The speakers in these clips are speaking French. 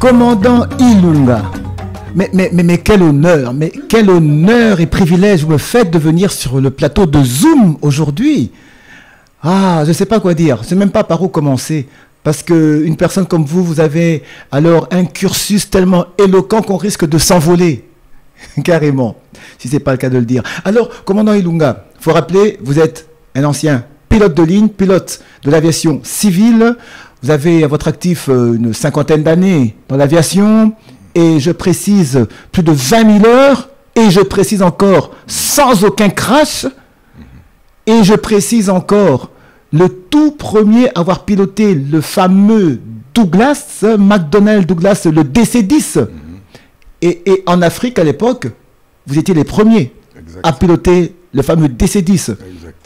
Commandant Ilunga, mais quel honneur et privilège vous me faites de venir sur le plateau de Zoom aujourd'hui. Ah, je ne sais pas quoi dire, je ne sais même pas par où commencer. Parce qu'une personne comme vous, vous avez alors un cursus tellement éloquent qu'on risque de s'envoler. Carrément, si ce n'est pas le cas de le dire. Alors, commandant Ilunga, il faut rappeler, vous êtes un ancien pilote de ligne, pilote de l'aviation civile. Vous avez à votre actif une cinquantaine d'années dans l'aviation. Et je précise, plus de 20 000 heures. Et je précise encore, sans aucun crash. Et je précise encore, le tout premier à avoir piloté le fameux Douglas, McDonnell Douglas, le DC-10. Et en Afrique, à l'époque, vous étiez les premiers à piloter le fameux DC-10. Exact.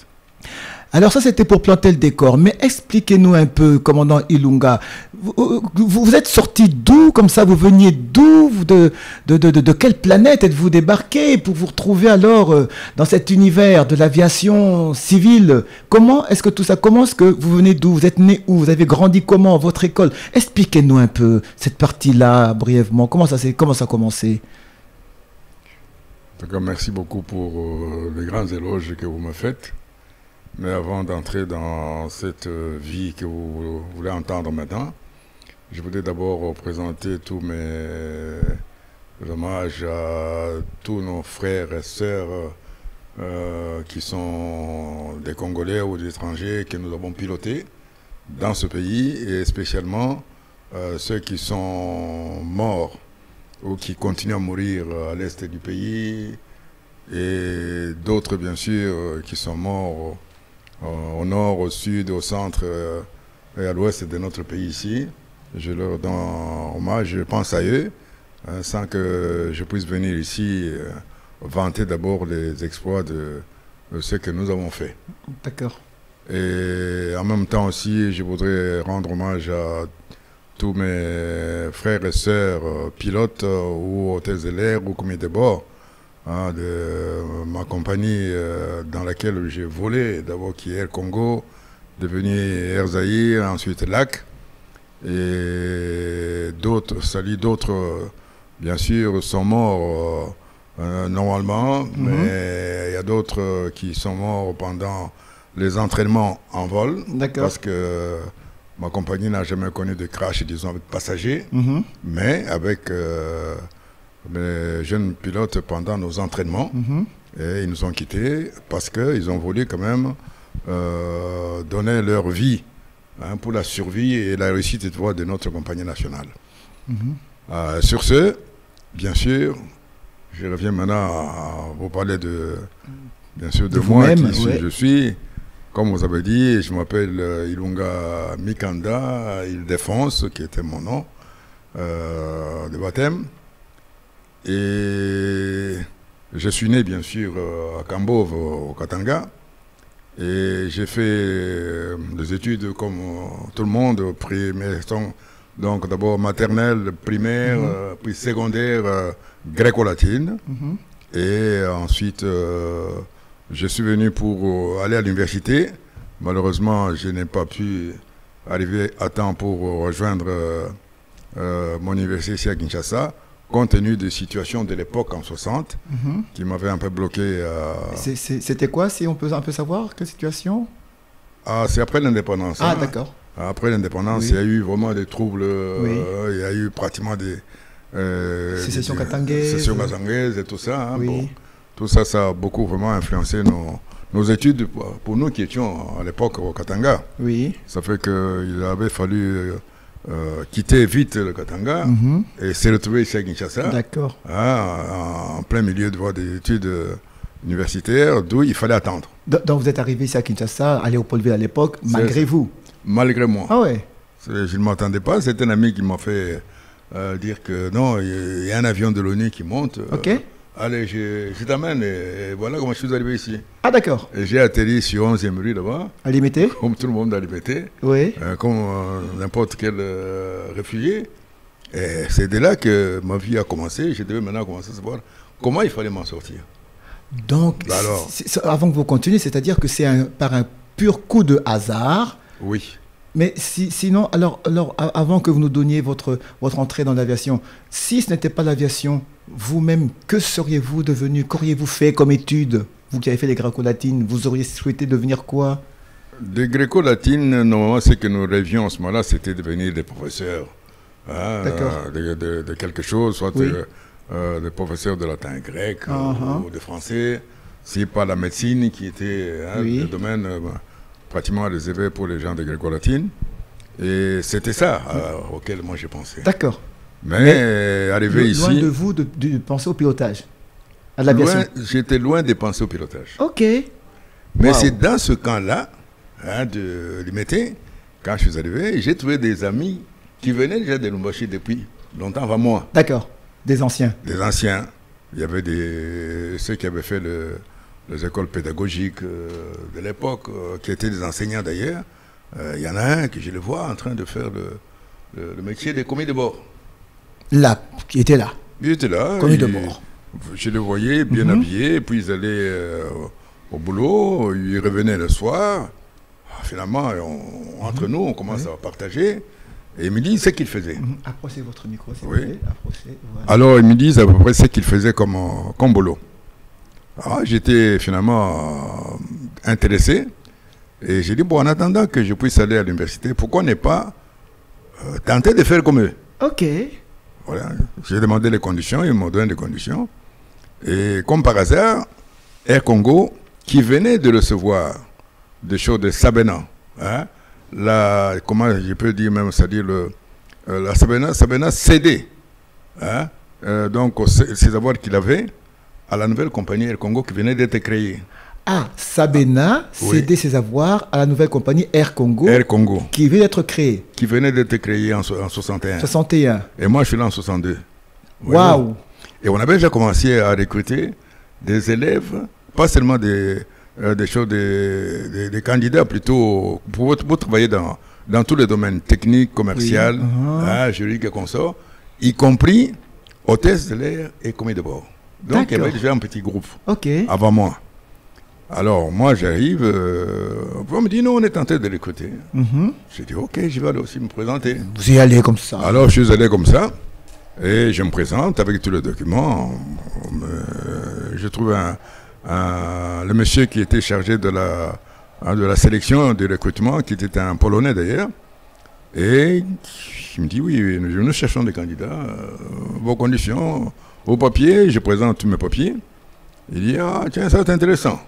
Alors ça, c'était pour planter le décor. Mais expliquez-nous un peu, commandant Ilunga. Vous êtes sorti d'où, comme ça? Vous veniez d'où? De quelle planète êtes-vous débarqué pour vous retrouver alors dans cet univers de l'aviation civile? Comment est-ce que tout ça commence? Que vous venez d'où? Vous êtes né où? Vous avez grandi comment? Votre école? Expliquez-nous un peu cette partie-là, brièvement. Comment ça a commencé? En tout cas, merci beaucoup pour les grands éloges que vous me faites. Mais avant d'entrer dans cette vie que vous voulez entendre maintenant, je voudrais d'abord présenter tous mes hommages à tous nos frères et sœurs qui sont des Congolais ou des étrangers que nous avons pilotés dans ce pays, et spécialement ceux qui sont morts ou qui continuent à mourir à l'est du pays, et d'autres bien sûr qui sont morts au nord, au sud, au centre et à l'ouest de notre pays ici. Je leur rends hommage, je pense à eux, sans que je puisse venir ici vanter d'abord les exploits de ce que nous avons fait. D'accord. Et en même temps aussi, je voudrais rendre hommage à tous mes frères et sœurs pilotes ou hôtesses de l'air ou commis de bord, de ma compagnie dans laquelle j'ai volé, d'abord qui est Air Congo, devenu Air Zaïre, ensuite LAC, et d'autres, bien sûr, sont morts normalement, mais il y a d'autres qui sont morts pendant les entraînements en vol, parce que ma compagnie n'a jamais connu de crash, disons, avec passagers, mais avec les jeunes pilotes pendant nos entraînements, et ils nous ont quittés parce qu'ils ont voulu quand même donner leur vie pour la survie et la réussite de notre compagnie nationale. Sur ce, bien sûr, je reviens maintenant à vous parler bien sûr, de moi, je suis. Comme vous avez dit, je m'appelle Ilunga Mikanda Île-Défense, qui était mon nom de baptême. Et je suis né, bien sûr, à Kambove, au Katanga. Et j'ai fait des études comme tout le monde, donc d'abord maternelle, primaire, puis secondaire, gréco-latine. Et ensuite, je suis venu pour aller à l'université. Malheureusement, je n'ai pas pu arriver à temps pour rejoindre mon université ici à Kinshasa, compte tenu des situations de l'époque en 60, qui m'avaient un peu bloqué. C'était quoi, si on peut un peu savoir, quelle situation? C'est après l'indépendance. Ah, d'accord. Après l'indépendance, il y a eu vraiment des troubles. Il y a eu pratiquement des... sécession katangaises et tout ça. Bon, tout ça, ça a beaucoup vraiment influencé nos études pour nous qui étions à l'époque au Katanga. Ça fait qu'il avait fallu quitter vite le Katanga et se retrouver ici à Kinshasa. D'accord. En plein milieu des études universitaires, d'où il fallait attendre. Donc vous êtes arrivé ici à Kinshasa, à Léopoldville à l'époque, malgré vous? Malgré moi. Ah ouais. Je ne m'attendais pas. C'est un ami qui m'a fait dire que non, il y a un avion de l'ONU qui monte. Ok. Allez, je t'amène, et voilà comment je suis arrivé ici. Ah d'accord. Et j'ai atterri sur 11e rue là-bas. À Limité. Comme tout le monde à Limité. Oui. Comme n'importe quel réfugié. Et c'est de là que ma vie a commencé. Je devais maintenant commencer à savoir comment il fallait m'en sortir. Donc, avant que vous continuiez, c'est-à-dire que c'est par un pur coup de hasard. Oui. Mais sinon, alors, avant que vous nous donniez votre entrée dans l'aviation, si ce n'était pas l'aviation, vous-même, que seriez-vous devenu? Qu'auriez-vous fait comme études? Vous qui avez fait les gréco-latines, vous auriez souhaité devenir quoi? Des gréco-latines, normalement, ce que nous rêvions en ce moment-là, c'était devenir des professeurs. Hein, de quelque chose, soit Oui. Des professeurs de latin grec ou de français. C'est pas la médecine qui était Oui. le domaine pratiquement réservé pour les gens de gréco-latine. Et c'était ça auquel moi j'ai pensé. D'accord. Mais arrivé Loin ici, de vous de penser au pilotage, à l'aviation. j'étais loin de penser au pilotage. Ok. Mais Wow. c'est dans ce camp-là, de l'IMT, quand je suis arrivé, j'ai trouvé des amis qui venaient déjà de Lubumbashi depuis longtemps avant moi. D'accord. Des anciens. Des anciens. Il y avait ceux qui avaient fait les écoles pédagogiques de l'époque, qui étaient des enseignants d'ailleurs. Il y en a un que je le vois en train de faire le métier des commis de bord. Là, qui était là. Il était là. Commis de bord. Je le voyais bien habillé, puis ils allaient au boulot, ils revenaient le soir. Finalement, entre nous, on commence à partager. Et ils me disent ce qu'ils faisaient. Approchez votre micro, s'il vous Oui. plaît. Approchez, voilà. Alors, ils me disent à peu près ce qu'ils faisaient comme boulot. Alors, j'étais finalement intéressé. Et j'ai dit, bon, en attendant que je puisse aller à l'université, pourquoi ne pas tenter de faire comme eux? Ok. Voilà. J'ai demandé les conditions, ils m'ont donné les conditions. Et comme par hasard, Air Congo, qui venait de recevoir des choses de Sabena, hein, comment je peux dire même, c'est-à-dire la Sabena cédait, hein, donc ces avoirs qu'il avait à la nouvelle compagnie Air Congo qui venait d'être créée. Ah, Sabena cédait ses avoirs à la nouvelle compagnie Air Congo, Air Congo, qui vient d'être créée. qui venait d'être créée en 61. 61. Et moi, je suis là en 62. Waouh! Et on avait déjà commencé à recruter des élèves, pas seulement des candidats plutôt pour travailler dans tous les domaines techniques, commercial, juridique et consort, y compris hôtesse de l'air et commis de bord. Donc il y avait déjà un petit groupe avant moi. Alors moi j'arrive, on me dit non, on est en train de recruter. J'ai dit ok, je vais aller aussi me présenter. Vous y allez comme ça. Alors je suis allé comme ça. Et je me présente avec tous les documents. Je trouve le monsieur qui était chargé de la sélection du recrutement, qui était un Polonais d'ailleurs. Et il me dit, oui, nous cherchons des candidats, vos conditions, vos papiers. Je présente tous mes papiers. Il dit, ah tiens, ça c'est intéressant.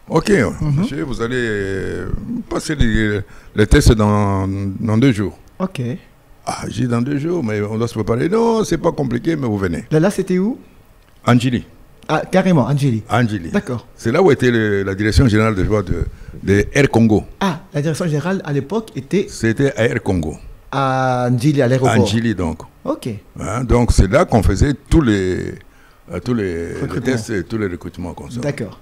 Ok, monsieur, vous allez passer les tests dans 2 jours. Ok. Ah, j'ai dit dans 2 jours, mais on doit se préparer. Non, c'est pas compliqué, mais vous venez. Là c'était où? Angili. Ah, carrément, Angeli. Angili. D'accord. C'est là où était la direction générale de Air Congo. Ah, la direction générale à l'époque était C'était à Air Congo. à Angeli, à l'aéroport. Angili, donc. Ok. Hein, donc c'est là qu'on faisait tous les tests et tous les recrutements comme ça. D'accord.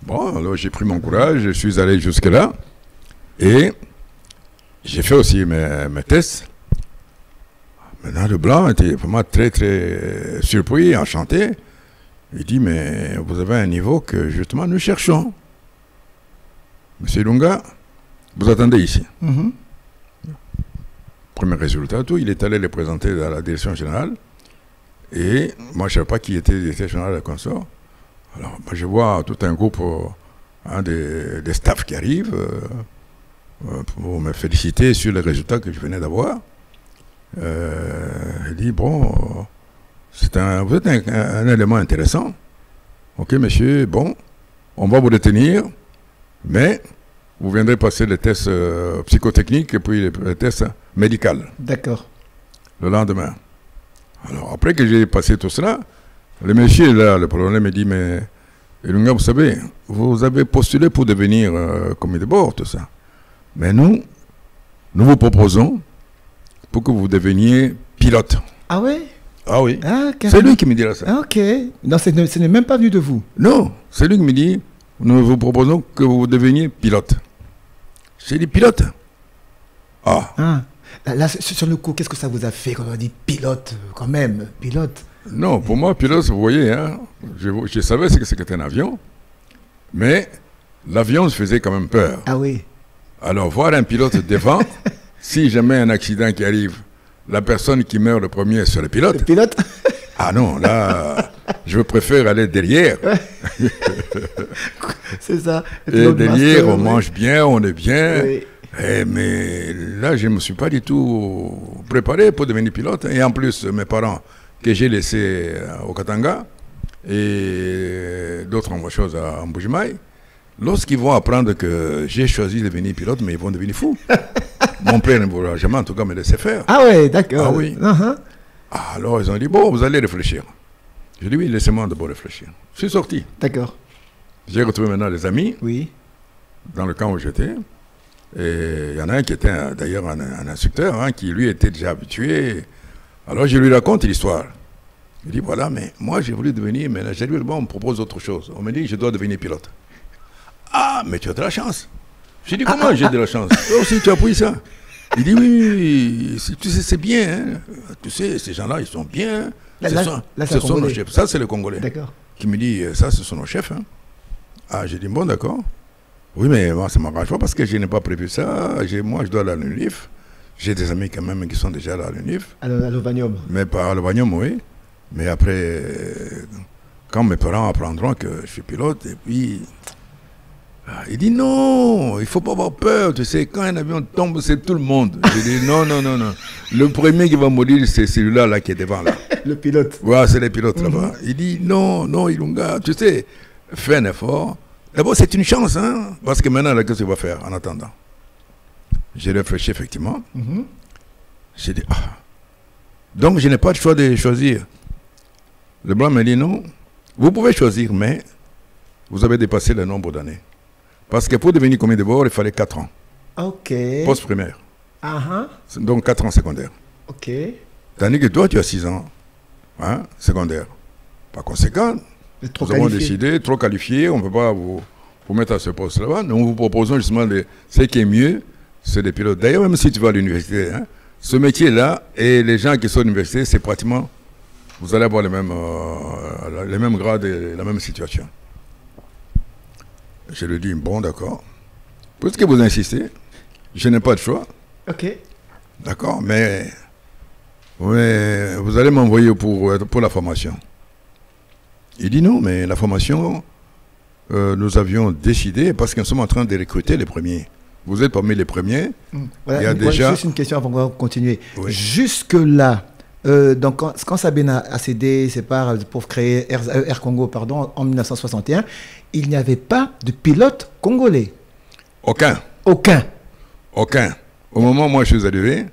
Bon, alors j'ai pris mon courage, je suis allé jusque-là. Et j'ai fait aussi mes tests. Maintenant, le blanc était vraiment très, très surpris, enchanté. Il dit, mais vous avez un niveau que justement nous cherchons. Monsieur Lunga, vous attendez ici. Premier résultat, tout, il est allé les présenter à la direction générale. Et moi, je ne savais pas qui était le directeur général de consort. Alors, moi, je vois tout un groupe des staffs qui arrivent pour me féliciter sur les résultats que je venais d'avoir. Il dit, bon, vous êtes un élément intéressant. Ok, monsieur, bon, on va vous retenir, mais vous viendrez passer les tests psychotechniques et puis les tests médicaux. D'accord. Le lendemain. Alors, après que j'ai passé tout cela, le monsieur, là, le Polonais me dit, mais, Elunga, vous savez, vous avez postulé pour devenir commis de bord, tout ça. Mais nous vous proposons pour que vous deveniez pilote. Ah ouais? Ah oui. Ah, c'est lui qui me dira ça. Ah, ok. Non, ce n'est même pas venu de vous. Non, c'est lui qui me dit, nous vous proposons que vous deveniez pilote. J'ai dit pilote. Ah. Là, sur le coup, qu'est-ce que ça vous a fait quand on a dit pilote, quand même, pilote? Non, pour moi, pilote, vous voyez, hein, je savais ce que c'était un avion, mais l'avion se faisait quand même peur. Ah oui. Alors, voir un pilote devant, si jamais un accident qui arrive, la personne qui meurt le premier, c'est le pilote. Le pilote? Ah non, là, je préfère aller derrière. C'est ça. Et derrière, on mange bien, on est bien. Oui. Mais là, je ne me suis pas du tout préparé pour devenir pilote. Et en plus, mes parents, que j'ai laissés au Katanga, et d'autres choses à Mbujimaï, lorsqu'ils vont apprendre que j'ai choisi de devenir pilote, mais ils vont devenir fous. Mon père ne voudra jamais, en tout cas, me laisser faire. Ah ouais, d'accord. Ah oui. Alors, ils ont dit, bon, vous allez réfléchir. J'ai dit, oui, laissez-moi d'abord réfléchir. Je suis sorti. D'accord. J'ai retrouvé maintenant des amis Oui. dans le camp où j'étais. Et il y en a un qui était d'ailleurs un instructeur, hein, qui lui était déjà habitué. Alors, je lui raconte l'histoire. Il dit, voilà, mais moi, j'ai voulu devenir ménager. J'ai dit, bon, on me propose autre chose. On me dit, je dois devenir pilote. Ah, mais tu as de la chance. J'ai dit, comment j'ai de la chance? Toi aussi, tu as pris ça. Il dit, oui, tu sais, c'est bien. Hein. Tu sais, ces gens-là, ils sont bien. Ce sont nos chefs. Ça, c'est le Congolais. D'accord. Qui me dit, ça, ce sont nos chefs. Hein. Ah, j'ai dit, bon, d'accord. Oui, mais moi, ça ne m'arrange pas parce que je n'ai pas prévu ça. Moi, je dois aller à l'UNIF. J'ai des amis quand même qui sont déjà à l'UNIF. À l'Ovanium. Mais pas à l'Ovanium, oui. Mais après, quand mes parents apprendront que je suis pilote, et puis... il dit non, il ne faut pas avoir peur, tu sais, quand un avion tombe, c'est tout le monde. Je dis non, non, non, non. Le premier qui va mourir, c'est celui-là là, qui est devant là. Le pilote. Voilà, c'est les pilotes là-bas. Il dit non, non, Ilunga, tu sais, fais un effort. D'abord, c'est une chance, hein, parce que maintenant, qu'est-ce que tu vas faire en attendant? J'ai réfléchi effectivement. J'ai dit, ah. Donc, je n'ai pas le choix de choisir. Le blanc m'a dit non, vous pouvez choisir, mais vous avez dépassé le nombre d'années. Parce que pour devenir commis de bord, il fallait 4 ans. Ok. Post-primaire. Uh-huh. Donc 4 ans secondaire. Ok. Tandis que toi, tu as 6 ans. Hein, secondaire. Par conséquent, nous avons décidé, trop qualifié, on ne peut pas vous mettre à ce poste-là. Nous vous proposons justement ce qui est mieux, c'est des pilotes. D'ailleurs, même si tu vas à l'université, hein, ce métier-là et les gens qui sont à l'université, c'est pratiquement, vous allez avoir les mêmes grades et la même situation. Je lui dis, bon, d'accord. Puisque vous insistez, je n'ai pas de choix. Ok. D'accord, mais vous allez m'envoyer pour la formation. Il dit non, mais la formation, nous avions décidé, parce que nous sommes en train de recruter les premiers. Vous êtes parmi les premiers. Voilà, il y a déjà... Juste une question avant qu'on continue. Oui. Jusque-là, donc quand Sabine a cédé ses parts pour créer Air Congo en 1961, il n'y avait pas de pilote congolais. Aucun. Aucun. Aucun. Au moment où moi je suis arrivé,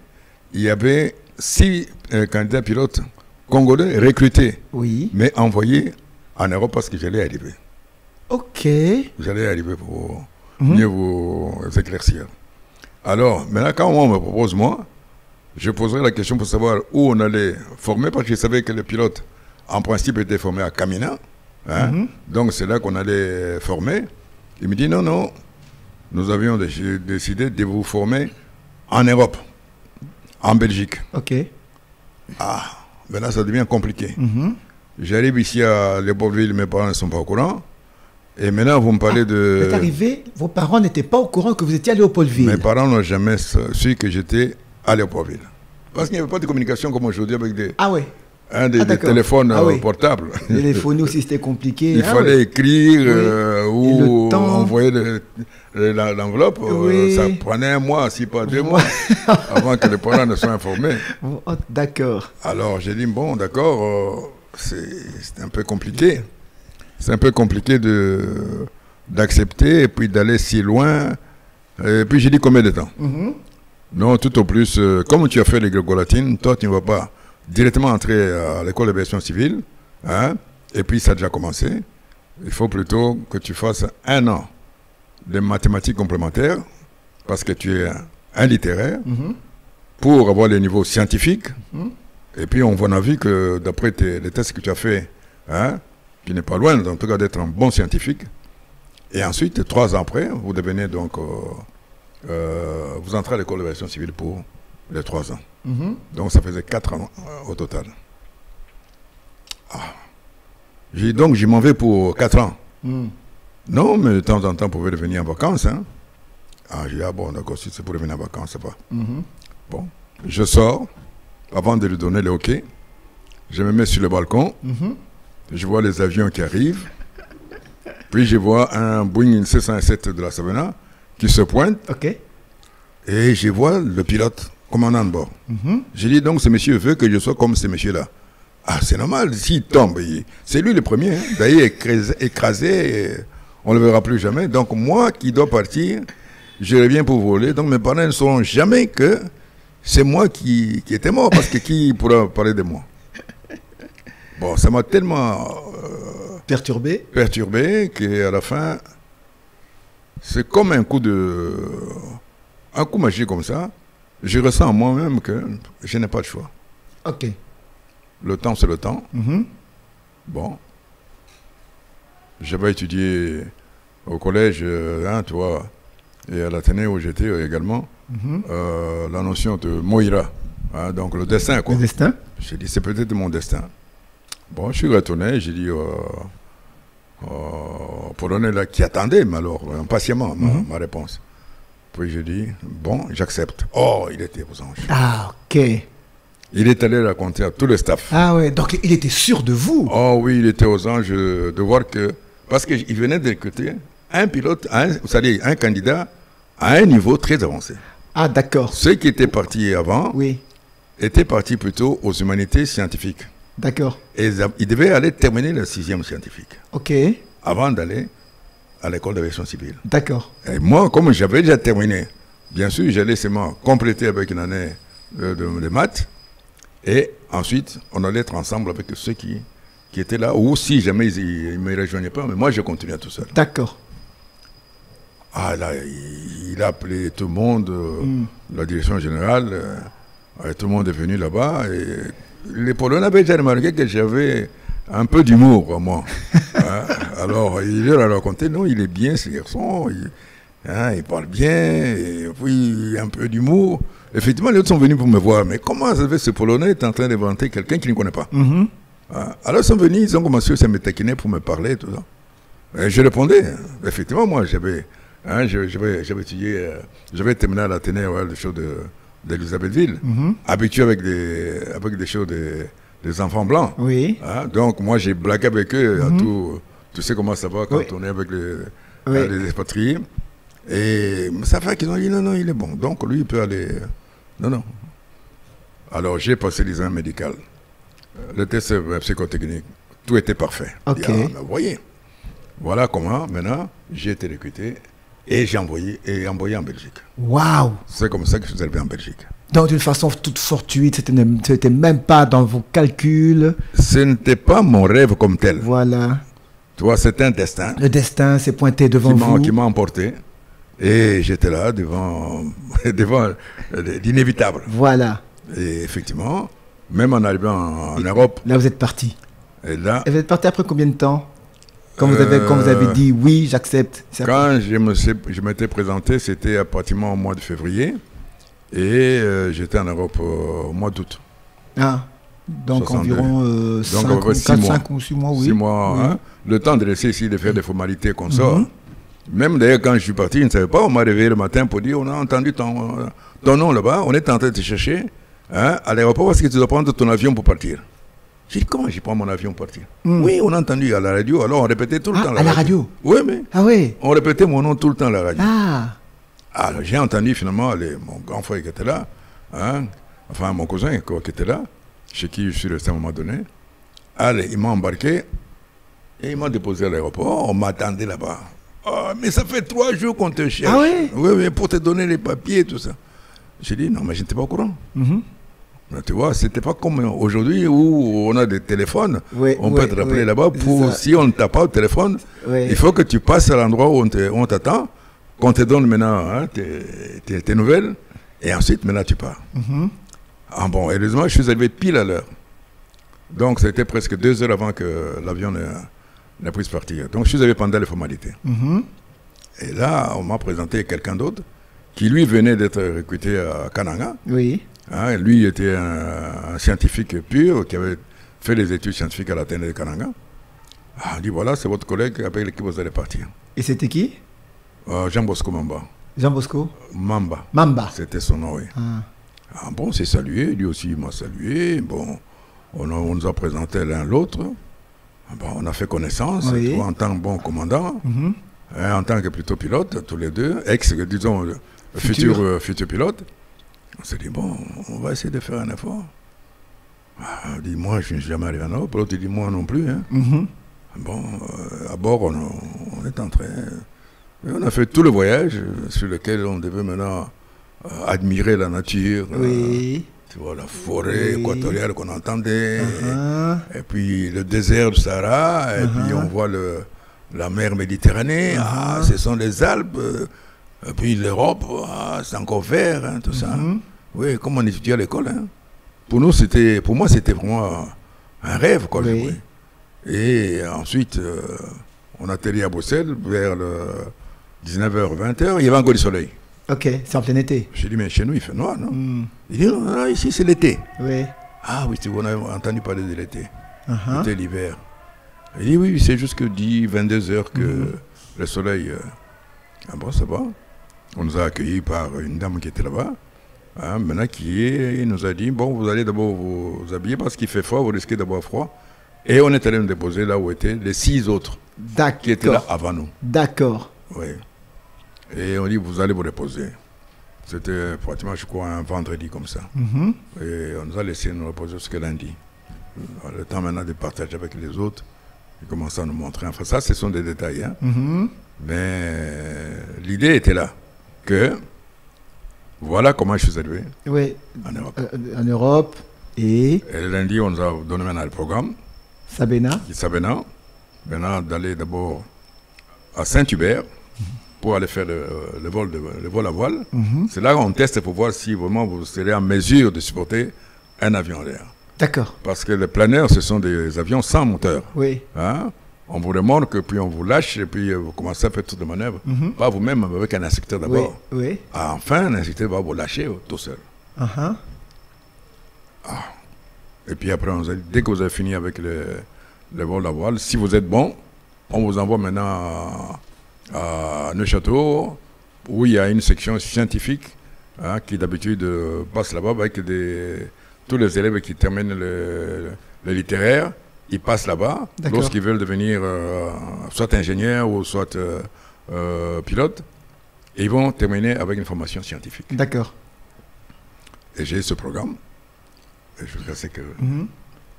il y avait 6 candidats pilotes congolais recrutés, oui, mais envoyés en Europe parce que j'allais arriver. Ok. J'allais arriver pour mieux vous éclaircir. Alors, maintenant, quand on me propose, moi, je poserai la question pour savoir où on allait former, parce que je savais que les pilotes, en principe, étaient formés à Kamina. Hein? Donc, c'est là qu'on allait former. Il me dit, non, non, nous avions décidé de vous former en Europe, en Belgique. Ok. Ah, maintenant, ça devient compliqué. J'arrive ici à Léopoldville, mes parents ne sont pas au courant. Et maintenant, vous me parlez de... Vous êtes arrivé, vos parents n'étaient pas au courant que vous étiez à Léopoldville. Mes parents n'ont jamais su que j'étais à Léopoldville. Parce qu'il n'y avait pas de communication comme aujourd'hui avec des, des téléphones portables. Les téléphones aussi, c'était compliqué. Il fallait écrire ou envoyer l'enveloppe. Oui. Ça prenait 1 mois, si pas 2 mois, avant que les parents ne soient informés. Oh, d'accord. Alors, j'ai dit, bon, d'accord, c'est un peu compliqué. C'est un peu compliqué d'accepter et puis d'aller si loin. Et puis, j'ai dit combien de temps? Non, tout au plus, comme tu as fait les gréco-latines, toi, tu ne vas pas directement entrer à l'école d'aviation civile. Hein, et puis, ça a déjà commencé. Il faut plutôt que tu fasses 1 an de mathématiques complémentaires, parce que tu es un littéraire, pour avoir les niveaux scientifiques. Et puis, on a vu que d'après les tests que tu as fait, hein, tu n'es pas loin, en tout cas, d'être un bon scientifique. Et ensuite, 3 ans après, vous devenez donc... vous entrez à l'école d'aviation civile pour les 3 ans. Donc, ça faisait 4 ans au total. Donc, je m'en vais pour 4 ans. Non, mais de temps en temps, vous pouvez venir en vacances. Hein. Ah, j'ai dit, ah bon, d'accord, si c'est pour revenir en vacances, ça va. Bon, je sors, avant de lui donner le OK, je me mets sur le balcon, je vois les avions qui arrivent, puis je vois un Boeing 707 de la Savannah qui se pointe, et je vois le pilote, commandant de bord. J'ai dit, donc ce monsieur veut que je sois comme ce monsieur-là. Ah, c'est normal, s'il tombe, c'est lui le premier. Hein. D'ailleurs, écrasé, on ne le verra plus jamais. Donc, moi qui dois partir, je reviens pour voler. Donc, mes parents ne sauront jamais que c'est moi qui étais mort, parce que qui pourra parler de moi? Bon, ça m'a tellement perturbé qu'à la fin, c'est comme un coup magique comme ça. Je ressens en moi-même que je n'ai pas de choix. Ok. Le temps, c'est le temps. Bon. J'avais étudié au collège, hein, tu vois, et à l'Athénée où j'étais également, la notion de Moïra, hein, donc le destin, quoi. Le destin? J'ai dit, c'est peut-être mon destin. Bon, je suis retourné, j'ai dit, Polonais là, qui attendait, mais alors, impatiemment, ma réponse. Puis j'ai dit, bon, j'accepte. Oh, il était aux anges. Ah, ok. Il est allé raconter à tout le staff. Ah ouais, donc il était sûr de vous. Oh oui, il était aux anges de voir que... Parce qu'il venait d'écouter un pilote, c'est-à-dire un candidat à un niveau très avancé. Ah d'accord. Ceux qui étaient partis avant étaient partis plutôt aux humanités scientifiques. D'accord. Et ils devaient aller terminer le 6e scientifique. Ok. Avant d'aller à l'école d'aviation civile. D'accord. Et moi, comme j'avais déjà terminé, bien sûr, j'allais seulement compléter avec une année de maths. Et ensuite, on allait être ensemble avec ceux qui étaient là, ou si jamais ils ne me rejoignaient pas, mais moi je continuais tout seul. D'accord. Ah là, il a appelé tout le monde, la direction générale, tout le monde est venu là-bas, et les Polonais avaient déjà remarqué que j'avais un peu d'humour, moi. Hein? Alors, il leur a raconté, non, il est bien ce garçon, il parle bien, et puis un peu d'humour. Effectivement, les autres sont venus pour me voir. Mais comment ça fait ce Polonais est en train d'inventer quelqu'un qui ne connaît pas? Alors ils sont venus, ils ont commencé à me taquiner pour me parler, tout ça. Et je répondais. Effectivement, moi, j'avais étudié, j'avais terminé à l'Athénée, le show d'Elisabethville, habitué avec des shows des enfants blancs. Oui. Donc moi, j'ai blagué avec eux à tout. Tu sais comment ça va quand on est avec les expatriés. Et ça fait qu'ils ont dit non, il est bon. Donc lui, il peut aller. Non. Alors j'ai passé l'examen médical. Le test psychotechnique. Tout était parfait. Ok. Mais voyez. Voilà comment, maintenant, j'ai été recruté et j'ai envoyé en Belgique. Waouh! C'est comme ça que je suis arrivé en Belgique. Donc d'une façon toute fortuite, c'était même pas dans vos calculs. Ce n'était pas mon rêve comme tel. Voilà. Tu vois, c'était un destin. Le destin s'est pointé devant vous. Qui m'a emporté. Et j'étais là devant l'inévitable. Voilà. Et effectivement, même en arrivant en Europe. Là, vous êtes parti. Et vous êtes parti après combien de temps? Quand vous avez dit oui, j'accepte. Quand je m'étais présenté, c'était pratiquement au mois de février. Et j'étais en Europe au mois d'août. Ah, donc 62. Environ 5 ou 6 mois, oui. 6 mois, le temps de rester ici, de faire des formalités qu'on sort. Même d'ailleurs, quand je suis parti, je ne savais pas, on m'a réveillé le matin pour dire, on a entendu ton nom là-bas, on est en train de te chercher à l'aéroport parce que tu dois prendre ton avion pour partir. J'ai dit, comment je prends mon avion pour partir? Oui, on a entendu à la radio, alors on répétait tout le temps à la radio. Oui, mais on répétait mon nom tout le temps à la radio. Alors j'ai entendu finalement mon grand frère qui était là, enfin mon cousin qui était là, chez qui je suis resté à un moment donné. Allez, il m'a embarqué et il m'a déposé à l'aéroport, on m'attendait là-bas. Oh, mais ça fait 3 jours qu'on te cherche. Ah oui? Oui, pour te donner les papiers et tout ça. J'ai dit, non, mais je n'étais pas au courant. Mais tu vois, c'était pas comme aujourd'hui où on a des téléphones. On peut te rappeler là-bas. Si on ne t'a pas au téléphone, il faut que tu passes à l'endroit où on t'attend, qu'on te donne maintenant tes nouvelles, et ensuite, maintenant, tu pars. Ah bon, heureusement, je suis arrivé pile à l'heure. Donc, c'était presque 2 heures avant que l'avion ne puisse partir. Donc, je suis arrivé pendant les formalités. Et là, on m'a présenté quelqu'un d'autre qui, lui, venait d'être recruté à Kananga. Oui. Lui, il était un scientifique pur qui avait fait les études scientifiques à l'Athénée de Kananga. On dit, voilà, c'est votre collègue avec qui vous allez partir. Et c'était qui? Jean Bosco Mamba. Jean Bosco Mamba. Mamba. C'était son nom, oui. Ah, bon, c'est salué, lui aussi il m'a salué. Bon, on nous a présenté l'un l'autre. Bon, on a fait connaissance, Oui. toi, en tant que bon commandant, en tant que plutôt pilote, tous les deux, disons, futur pilote. On s'est dit, bon, on va essayer de faire un effort. On dit, moi, je ne suis jamais arrivé en Europe. L'autre, il dit, moi non plus. Hein. Bon, à bord, on est entré. Et on a fait tout le voyage sur lequel on devait maintenant admirer la nature. Oui. Tu vois, la forêt équatoriale qu'on entendait. Et puis le désert du Sahara. Et puis on voit la mer Méditerranée. Ah, ce sont les Alpes. Et puis l'Europe, c'est encore vert, hein, tout ça. Oui, comme on étudiait à l'école. Hein. Pour moi, c'était vraiment un rêve, quoi. Oui. Et ensuite, on atterrit à Bruxelles vers le 19h, 20h. Il y avait encore du soleil. Ok, c'est en plein été. J'ai dit, mais chez nous, il fait noir, non? Il dit, non, ici, c'est l'été. Oui. Ah oui, on a entendu parler de l'été. L'été, l'hiver. Il dit, oui, c'est jusque 22 heures que le soleil... Ah bon, ça va. On nous a accueillis par une dame qui était là-bas. Hein, maintenant, il nous a dit, bon, vous allez d'abord vous habiller parce qu'il fait froid, vous risquez d'avoir froid. Et on est allé nous déposer là où étaient les 6 autres qui étaient là avant nous. D'accord. Oui. Et on dit, vous allez vous reposer. C'était pratiquement, je crois, un vendredi comme ça. Et on nous a laissé nous reposer jusqu'à lundi. Le temps maintenant de partager avec les autres, ils commencent à nous montrer. Enfin, ça, ce sont des détails. Hein. Mais l'idée était là, que voilà comment je suis arrivé en Europe. En Europe. Et le lundi, on nous a donné maintenant le programme. Sabena. Maintenant, d'aller d'abord à Saint-Hubert pour aller faire le vol à voile. C'est là qu'on teste pour voir si vraiment vous serez en mesure de supporter un avion en l'air. D'accord. Parce que les planeurs, ce sont des avions sans moteur. Oui. Hein? On vous remorque, puis on vous lâche, et puis vous commencez à faire toutes les manœuvres. Pas vous-même, avec un instructeur d'abord. Oui. Enfin, l'instructeur va vous lâcher tout seul. Et puis après, on a dit, dès que vous avez fini avec le vol à voile, si vous êtes bon, on vous envoie maintenant à Neuchâtel, où il y a une section scientifique qui d'habitude passe là-bas avec tous les élèves qui terminent le littéraire. Ils passent là-bas lorsqu'ils veulent devenir soit ingénieurs ou soit pilotes. Et ils vont terminer avec une formation scientifique. D'accord. Et j'ai ce programme. Et je vous sais que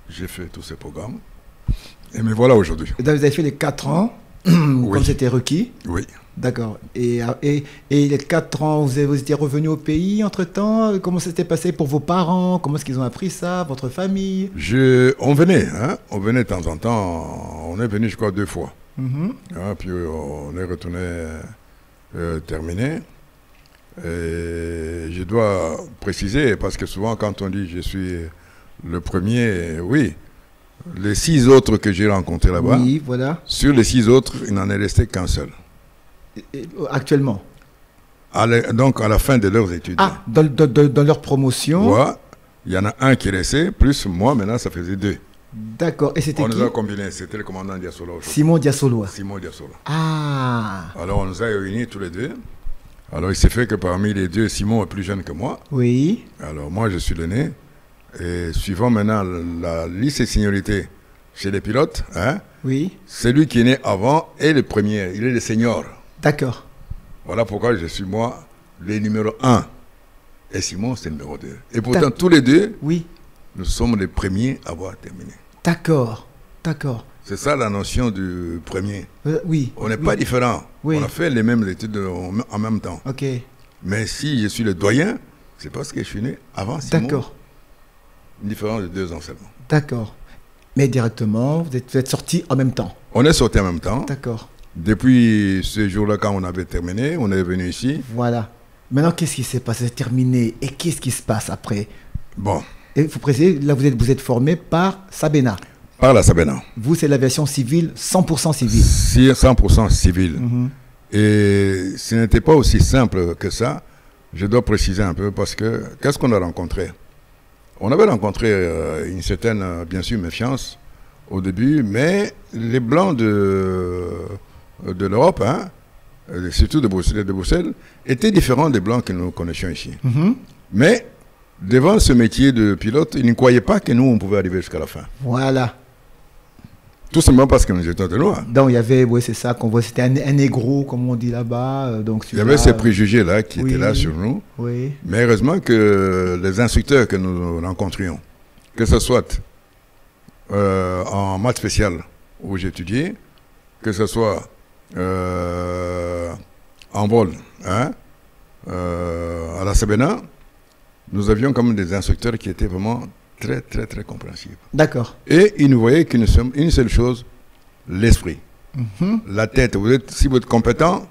j'ai fait tous ces programmes. Et me voilà aujourd'hui. Vous avez fait les 4 ans, comme c'était requis. Oui. D'accord. Et les 4 ans, vous étiez revenu au pays entre-temps? Comment ça s'était passé pour vos parents? Comment est-ce qu'ils ont appris ça? Votre famille? On venait de temps en temps. On est venu, je crois, 2 fois. Puis on est retourné terminé. Et je dois préciser, parce que souvent quand on dit je suis le premier, oui, les 6 autres que j'ai rencontrés là-bas, voilà. Sur les 6 autres, il n'en est resté qu'un seul. Actuellement? Donc à la fin de leurs études. Ah, dans leur promotion. Ouais, il y en a un qui est resté, plus moi, maintenant ça faisait 2. D'accord, et c'était qui? On nous a combinés, c'était le commandant Diasolo. Simon Diasolo. Simon Diasolo. Ah. Alors on nous a réunis tous les deux. Alors il s'est fait que parmi les 2, Simon est plus jeune que moi. Oui. Alors moi je suis l'aîné. Et suivant maintenant la liste de seniorité chez les pilotes, oui. Celui qui est né avant est le premier, il est le senior. D'accord. Voilà pourquoi je suis moi le numéro 1. Et Simon c'est le numéro 2. Et pourtant tous les deux, nous sommes les premiers à avoir terminé. D'accord. C'est ça la notion du premier. Oui. On n'est pas différents. Oui. On a fait les mêmes études en même temps. Ok. Mais si je suis le doyen, c'est parce que je suis né avant Simon. D'accord. Une différence de 2 ans seulement. D'accord. Mais directement, vous êtes sortis en même temps? On est sortis en même temps. D'accord. Depuis ce jour-là, quand on avait terminé, on est venu ici. Voilà. Maintenant, qu'est-ce qui s'est passé? C'est terminé. Et qu'est-ce qui se passe après? Bon. Et vous précisez, là, vous êtes formé par Sabena. Par la Sabena. Vous, c'est l'aviation civile, 100% civile. 100% civile. Et ce n'était pas aussi simple que ça. Je dois préciser un peu parce que, qu'est-ce qu'on a rencontré? On avait rencontré une certaine, bien sûr, méfiance au début, mais les Blancs de l'Europe surtout de Bruxelles, étaient différents des blancs que nous connaissions ici. Mhm. Mais devant ce métier de pilote, ils ne croyaient pas que nous, on pouvait arriver jusqu'à la fin. Voilà. Tout simplement parce que nous étions de noirs. Donc, il y avait, oui, c'est ça qu'on voit, c'était un négro, comme on dit là-bas. Donc, Il y avait ces préjugés-là qui oui, étaient là sur nous. Oui. Mais heureusement que les instructeurs que nous rencontrions, que ce soit en maths spéciales où j'étudiais, que ce soit en vol, hein, à la Sabena, nous avions quand même des instructeurs qui étaient vraiment très, très, très compréhensifs. D'accord. Et ils nous voyaient qu'une seule chose, l'esprit. Mhm. La tête, si vous êtes compétent,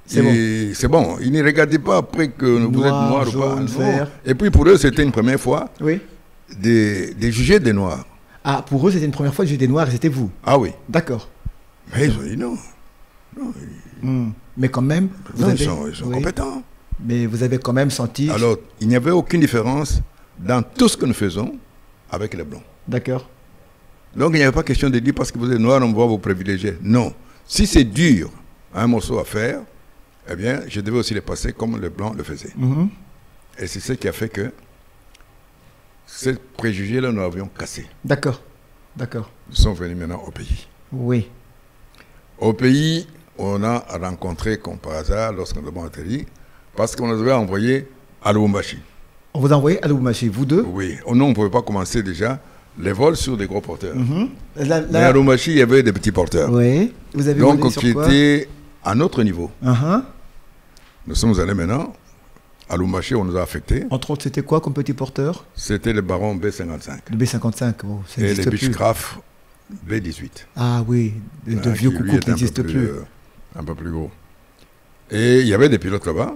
C'est bon. c'est bon. Ils ne regardaient pas après que vous êtes noir ou pas. jaune, Non. vert. Et puis pour eux, c'était une première fois Oui. de juger des noirs. Ah, pour eux, c'était une première fois que j'étais noir et c'était vous. Ah oui. D'accord. Mais ils ont dit non. Mais quand même, vous Non, avez, ils sont oui. compétents. Mais vous avez quand même senti. Alors, il n'y avait aucune différence dans tout ce que nous faisons avec les blancs. D'accord. Donc, il n'y avait pas question de dire parce que vous êtes noir, on va vous privilégier. Non. Si c'est dur, un morceau à faire, eh bien, je devais aussi le passer comme les blancs le faisaient. Mhm. Et c'est ce qui a fait que ces préjugés-là, nous l'avions cassé. D'accord. D'accord. Nous sommes venus maintenant au pays. Oui. Au pays, on a rencontré, comme par hasard, lorsqu'on avons atterri, parce qu'on nous avait envoyé à Lubumbashi. On vous a envoyé à Lubumbashi, vous deux. Oui. Nous, on ne pouvait pas commencer déjà les vols sur des gros porteurs. Mhm. Là, Mais à Lubumbashi, il y avait des petits porteurs. oui. Vous avez Donc, volé sur qui quoi étaient à notre niveau. Uh-huh. Nous sommes allés maintenant. À Lubumbashi, on nous a affectés. Entre autres, c'était quoi comme petit porteur? C'était le Baron B55. Le B55. Oh, ça Et n'existe les plus. Beechcraft B18. Ah oui, de Hein, vieux qui, lui, coucou était qui n'existent plus. Un peu plus gros. Et il y avait des pilotes là-bas,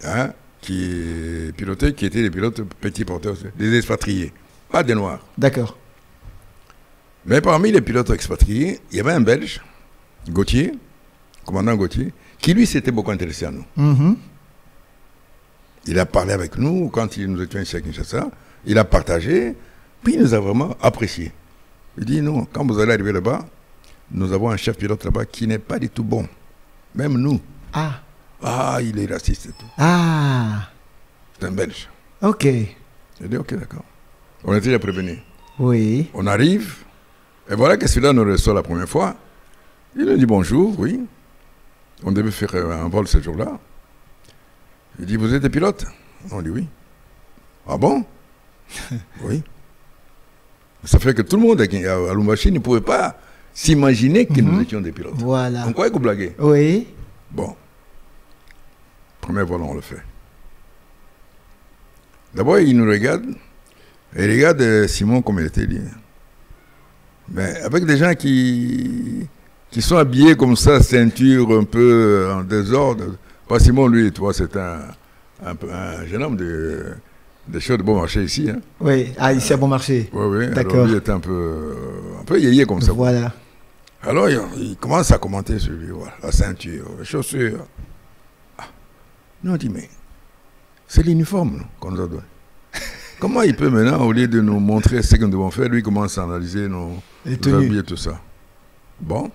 hein, qui pilotaient, qui étaient des pilotes petits porteurs, des expatriés, pas des noirs. D'accord. Mais parmi les pilotes expatriés, il y avait un Belge, Gauthier, commandant Gauthier, qui lui s'était beaucoup intéressé à nous. Mhm. Il a parlé avec nous quand nous étions ici à Kinshasa, il a partagé, puis il nous a vraiment appréciés. Il dit non, quand vous allez arriver là-bas, nous avons un chef pilote là-bas qui n'est pas du tout bon. Même nous. Ah. Ah, il est raciste et tout. Ah. C'est un Belge. Ok. J'ai dit ok, d'accord. On était déjà prévenus. Oui. On arrive, et voilà que celui-là nous reçoit la première fois. Il nous dit bonjour, oui. On devait faire un vol ce jour-là. Il dit, vous êtes pilote? On dit oui. Ah bon? Oui. Ça fait que tout le monde à Lubumbashi ne pouvait pas s'imaginer que nous étions des pilotes. Voilà. On croyait qu'on blaguait. Oui. Bon. Premier vol, on le fait. D'abord, il nous regarde. Et il regarde Simon comme il était dit. Mais avec des gens qui sont habillés comme ça, ceinture un peu en désordre. Pas Simon, lui, toi, c'est un jeune homme des choses de bon marché ici. Hein. Oui. Ah, ici à Bon Marché. Oui, oui. D'accord. Alors lui était un peu yéyé comme ça. Voilà. Alors il commence à commenter sur lui, voilà, la ceinture, les chaussures. Ah. Nous on dit, mais c'est l'uniforme qu'on nous a donné. Comment il peut maintenant, au lieu de nous montrer ce que nous devons faire, lui commence à analyser nos habits et tout ça. Bon,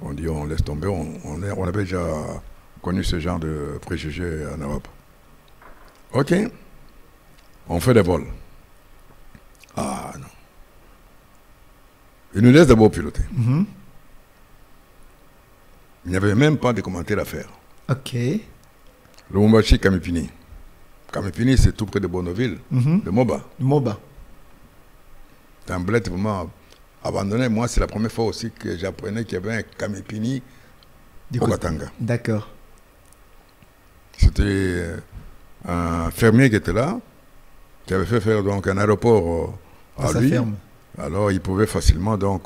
on dit on laisse tomber, on avait déjà connu ce genre de préjugés en Europe. Ok, on fait des vols. Ah non. Il nous laisse d'abord piloter. Mhm. Il n'y avait même pas de commentaires à faire. Ok. Lubumbashi, Kamipini. Kamipini, c'est tout près de Bonneville, de Moba. Moba. C'est un bled vraiment abandonné. Moi, c'est la première fois aussi que j'apprenais qu'il y avait un Kamipini au Katanga. D'accord. C'était un fermier qui était là, qui avait fait faire donc un aéroport à sa lui. ferme. Alors, il pouvait facilement donc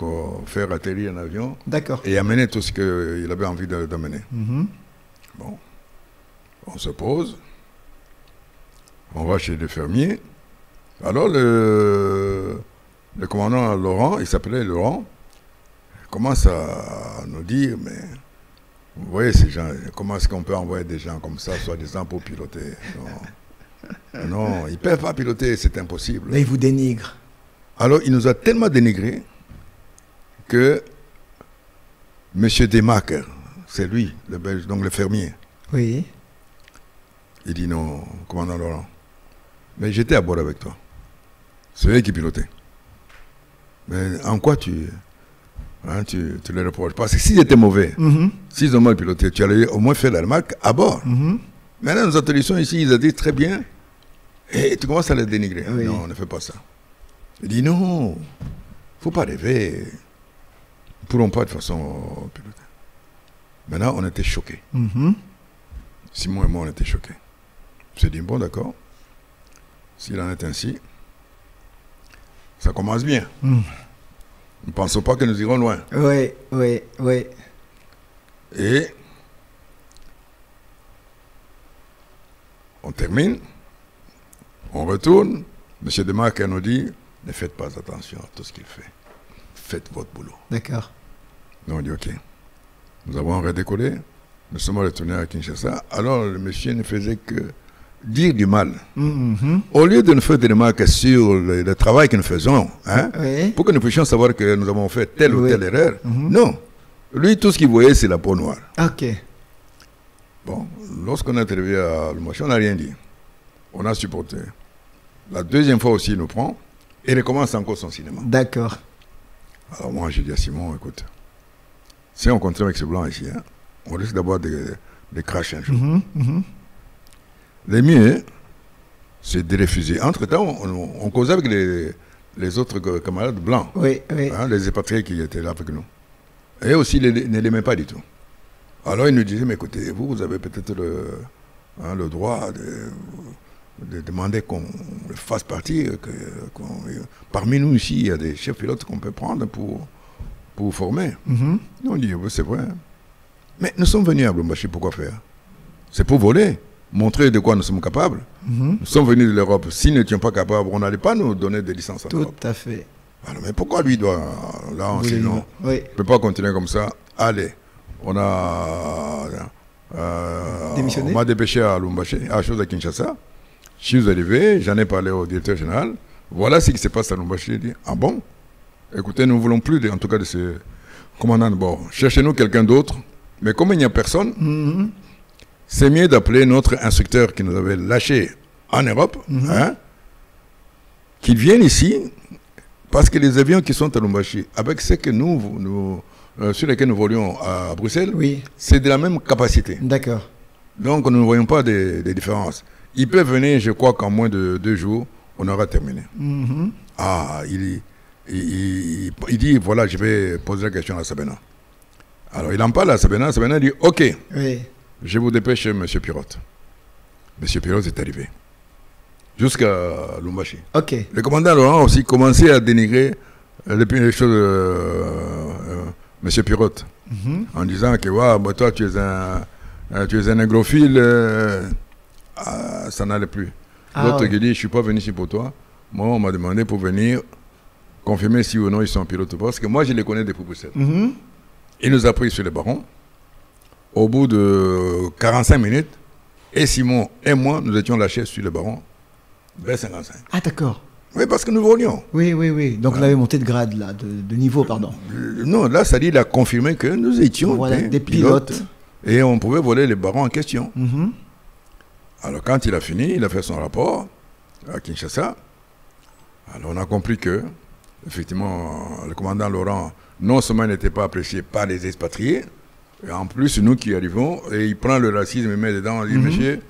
faire atterrir un avion D'accord. et amener tout ce qu'il avait envie d'amener. Mhm. Bon, on se pose, on va chez le fermier. Alors, le commandant Laurent, il s'appelait Laurent, commence à nous dire, mais vous voyez ces gens, comment est-ce qu'on peut envoyer des gens comme ça, soi-disant pour piloter? Non, non, ils ne peuvent pas piloter, c'est impossible. Là, il vous dénigre. Alors, il nous a tellement dénigré que M. Desmarques, c'est lui, le Belge, donc le fermier. Oui. Il dit non, commandant Laurent. Mais j'étais à bord avec toi. C'est lui qui pilotait. Mais en quoi tu les reproches? Parce que s'ils étaient mauvais, s'ils ont mal piloté, tu allais au moins faire la remarque à bord. Maintenant, nos atterrissons ici, ils ont dit très bien. Et tu commences à les dénigrer. Oui. Non, on ne fait pas ça. Il dit non, il ne faut pas rêver. Nous ne pourrons pas de toute façon piloter. Maintenant, on était choqués. Simon et moi, on était choqués. Je me suis dit, bon, d'accord. S'il en est ainsi, ça commence bien. Nous ne pensons pas que nous irons loin. Oui, oui, oui. Et on termine, on retourne. M. Demarque nous dit, ne faites pas attention à tout ce qu'il fait. Faites votre boulot. D'accord. Nous on dit, ok. Nous avons redécollé. Nous sommes retournés à Kinshasa. Alors le monsieur ne faisait que dire du mal. Au lieu de nous faire des remarques sur le travail que nous faisons, hein, pour que nous puissions savoir que nous avons fait telle ou telle erreur, non. Lui, tout ce qu'il voyait, c'est la peau noire. Ok. Bon, lorsqu'on est arrivé à Lubumbashi, on n'a rien dit. On a supporté. La deuxième fois aussi, il nous prend et il recommence encore son cinéma. D'accord. Alors moi, j'ai dit à Simon, écoute, si on continue avec ce blanc ici, hein, on risque d'avoir des crashs un jour. Le mieux, c'est de refuser. Entre-temps, on causait avec les autres camarades blancs, hein, les expatriés qui étaient là avec nous. Et aussi, ne l'aimaient pas du tout. Alors, ils nous disaient, mais écoutez, vous avez peut-être le droit de demander qu'on le fasse partie. Parmi nous ici, il y a des chefs pilotes qu'on peut prendre pour former. Nous, on dit, oui, c'est vrai. Mais nous sommes venus à Lubumbashi, pourquoi faire? C'est pour voler, montrer de quoi nous sommes capables. Nous sommes venus de l'Europe. Si nous n'étions pas capables, on n'allait pas nous donner des licences en Europe. Tout à fait. Alors, mais pourquoi lui doit... Là, on dit non. On ne peut pas continuer comme ça. Allez, on a... démissionné. On m'a dépêché à Lubumbashi, à Kinshasa. Je suis arrivé, j'en ai parlé au directeur général. Voilà ce qui se passe à Lubumbashi. Il dit, ah bon? Écoutez, nous ne voulons plus, en tout cas, de ce commandant de bord. Cherchez-nous quelqu'un d'autre. Mais comme il n'y a personne, c'est mieux d'appeler notre instructeur qui nous avait lâchés en Europe, hein, qu'il vienne ici, parce que les avions qui sont à Lubumbashi, avec ceux que sur lesquels nous volions à Bruxelles, c'est de la même capacité. D'accord. Donc nous ne voyons pas de différence. Il peut venir, je crois qu'en moins de 2 jours, on aura terminé. Ah, il dit, voilà, je vais poser la question à Sabena. Alors il en parle à Sabena, Sabena dit, ok, je vous dépêche, monsieur Pirotte. Monsieur Pirotte est arrivé. Jusqu'à Lubumbashi. Ok. Le commandant Laurent a aussi commencé à dénigrer les choses monsieur Pirotte. En disant que ouais, bah, toi tu es un agrophile, ça n'allait plus. L'autre qui dit, je ne suis pas venu ici pour toi. Moi, on m'a demandé pour venir confirmer si ou non ils sont pilotes. Parce que moi, je les connais depuis Bruxelles. Il nous a pris sur les barons. Au bout de 45 minutes, et Simon et moi, nous étions lâchés sur les barons vers 55. Ah, d'accord. Oui, parce que nous volions. Oui, oui, oui. Donc, on avait monté de grade, là, de niveau, pardon. Non, là, ça dit, il a confirmé que nous étions des pilotes. Et on pouvait voler les barons en question. Alors, quand il a fini, il a fait son rapport à Kinshasa. Alors, on a compris que, effectivement, le commandant Laurent, non seulement n'était pas apprécié par les expatriés, et en plus, nous qui arrivons, et il prend le racisme et met dedans, il dit, monsieur,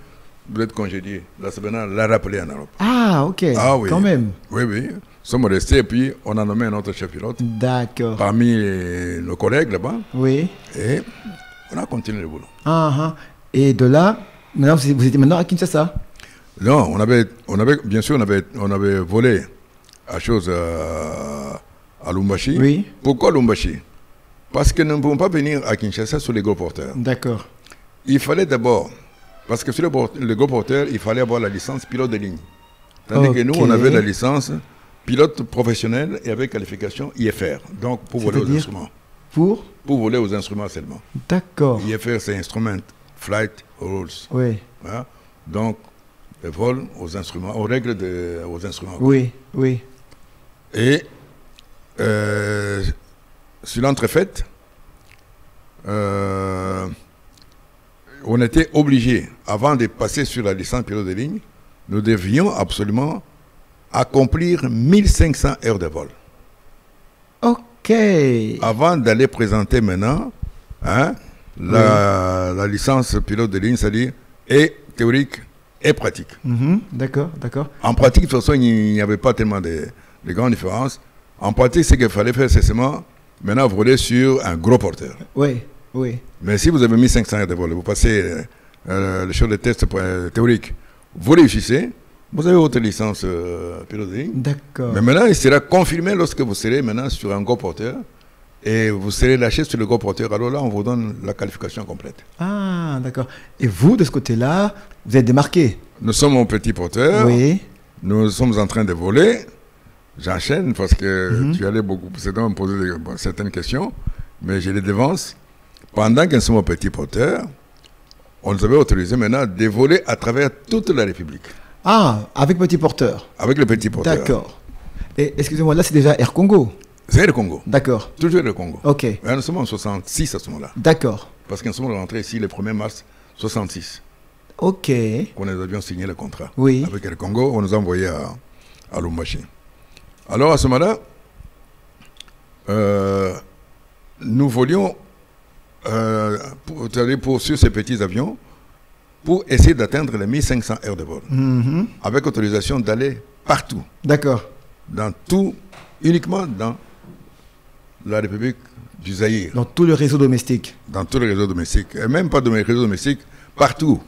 vous êtes congédié. La Sabena l'a rappelé en Europe. Ah, ok. Ah, oui. Quand même. Oui, oui. Nous sommes restés, et puis on a nommé un autre chef pilote. D'accord. Parmi nos collègues là-bas. Oui. Et on a continué le boulot. Et de là, maintenant, vous étiez maintenant à Kinshasa? Non, bien sûr, on avait volé à Lubumbashi. Oui. Pourquoi Lubumbashi? Parce que nous ne pouvons pas venir à Kinshasa sur les gros porteurs. D'accord. Il fallait d'abord, parce que sur les gros porteurs, il fallait avoir la licence pilote de ligne. Tandis que nous, on avait la licence pilote professionnel et avec qualification IFR. Donc, pour voler aux instruments. Pour voler aux instruments seulement. D'accord. IFR, c'est Instrument, Flight Rules. Oui. Voilà. Donc, le vol aux instruments, aux règles aux instruments. Oui, oui. Et sur l'entrefaite, on était obligé, avant de passer sur la licence pilote de ligne, nous devions absolument accomplir 1500 heures de vol. Ok. Avant d'aller présenter maintenant la licence pilote de ligne, c'est-à-dire et théorique et pratique. D'accord, d'accord. En pratique, de toute façon, il n'y avait pas tellement de grandes différences. En pratique, ce qu'il fallait faire, c'est seulement maintenant voler sur un gros porteur. Oui, oui. Mais si vous avez 1500 heures de vol, vous passez le show de test théorique, vous réussissez, vous avez votre licence pilote de ligne. D'accord. Mais maintenant, il sera confirmé lorsque vous serez maintenant sur un gros porteur et vous serez lâché sur le gros porteur. Alors là, on vous donne la qualification complète. Ah, d'accord. Et vous, de ce côté-là, vous êtes démarqué? Nous sommes au petit porteur. Oui. Nous sommes en train de voler. J'enchaîne parce que tu allais beaucoup me poser certaines questions, mais je les devance. Pendant que nous sommes au petit porteur, on nous avait autorisé maintenant de voler à travers toute la République. Ah, avec petit porteur. Avec le petit porteur. D'accord. Et excusez-moi, là c'est déjà Air Congo. C'est le Congo. D'accord. Toujours le Congo. Ok. Et nous sommes en 66 à ce moment-là. D'accord. Parce que nous sommes rentrés ici le 1er mars 66. Ok. Quand nous avions signé le contrat. Oui. Avec le Congo, on nous a envoyés à Lubumbashi. Alors à ce moment-là, nous volions sur ces petits avions pour essayer d'atteindre les 1500 heures de vol. Avec autorisation d'aller partout. D'accord. Dans tout, uniquement dans la République du Zaïre. Dans tout le réseau domestique. Dans tout le réseau domestique. Et même pas de mes réseaux domestiques, partout.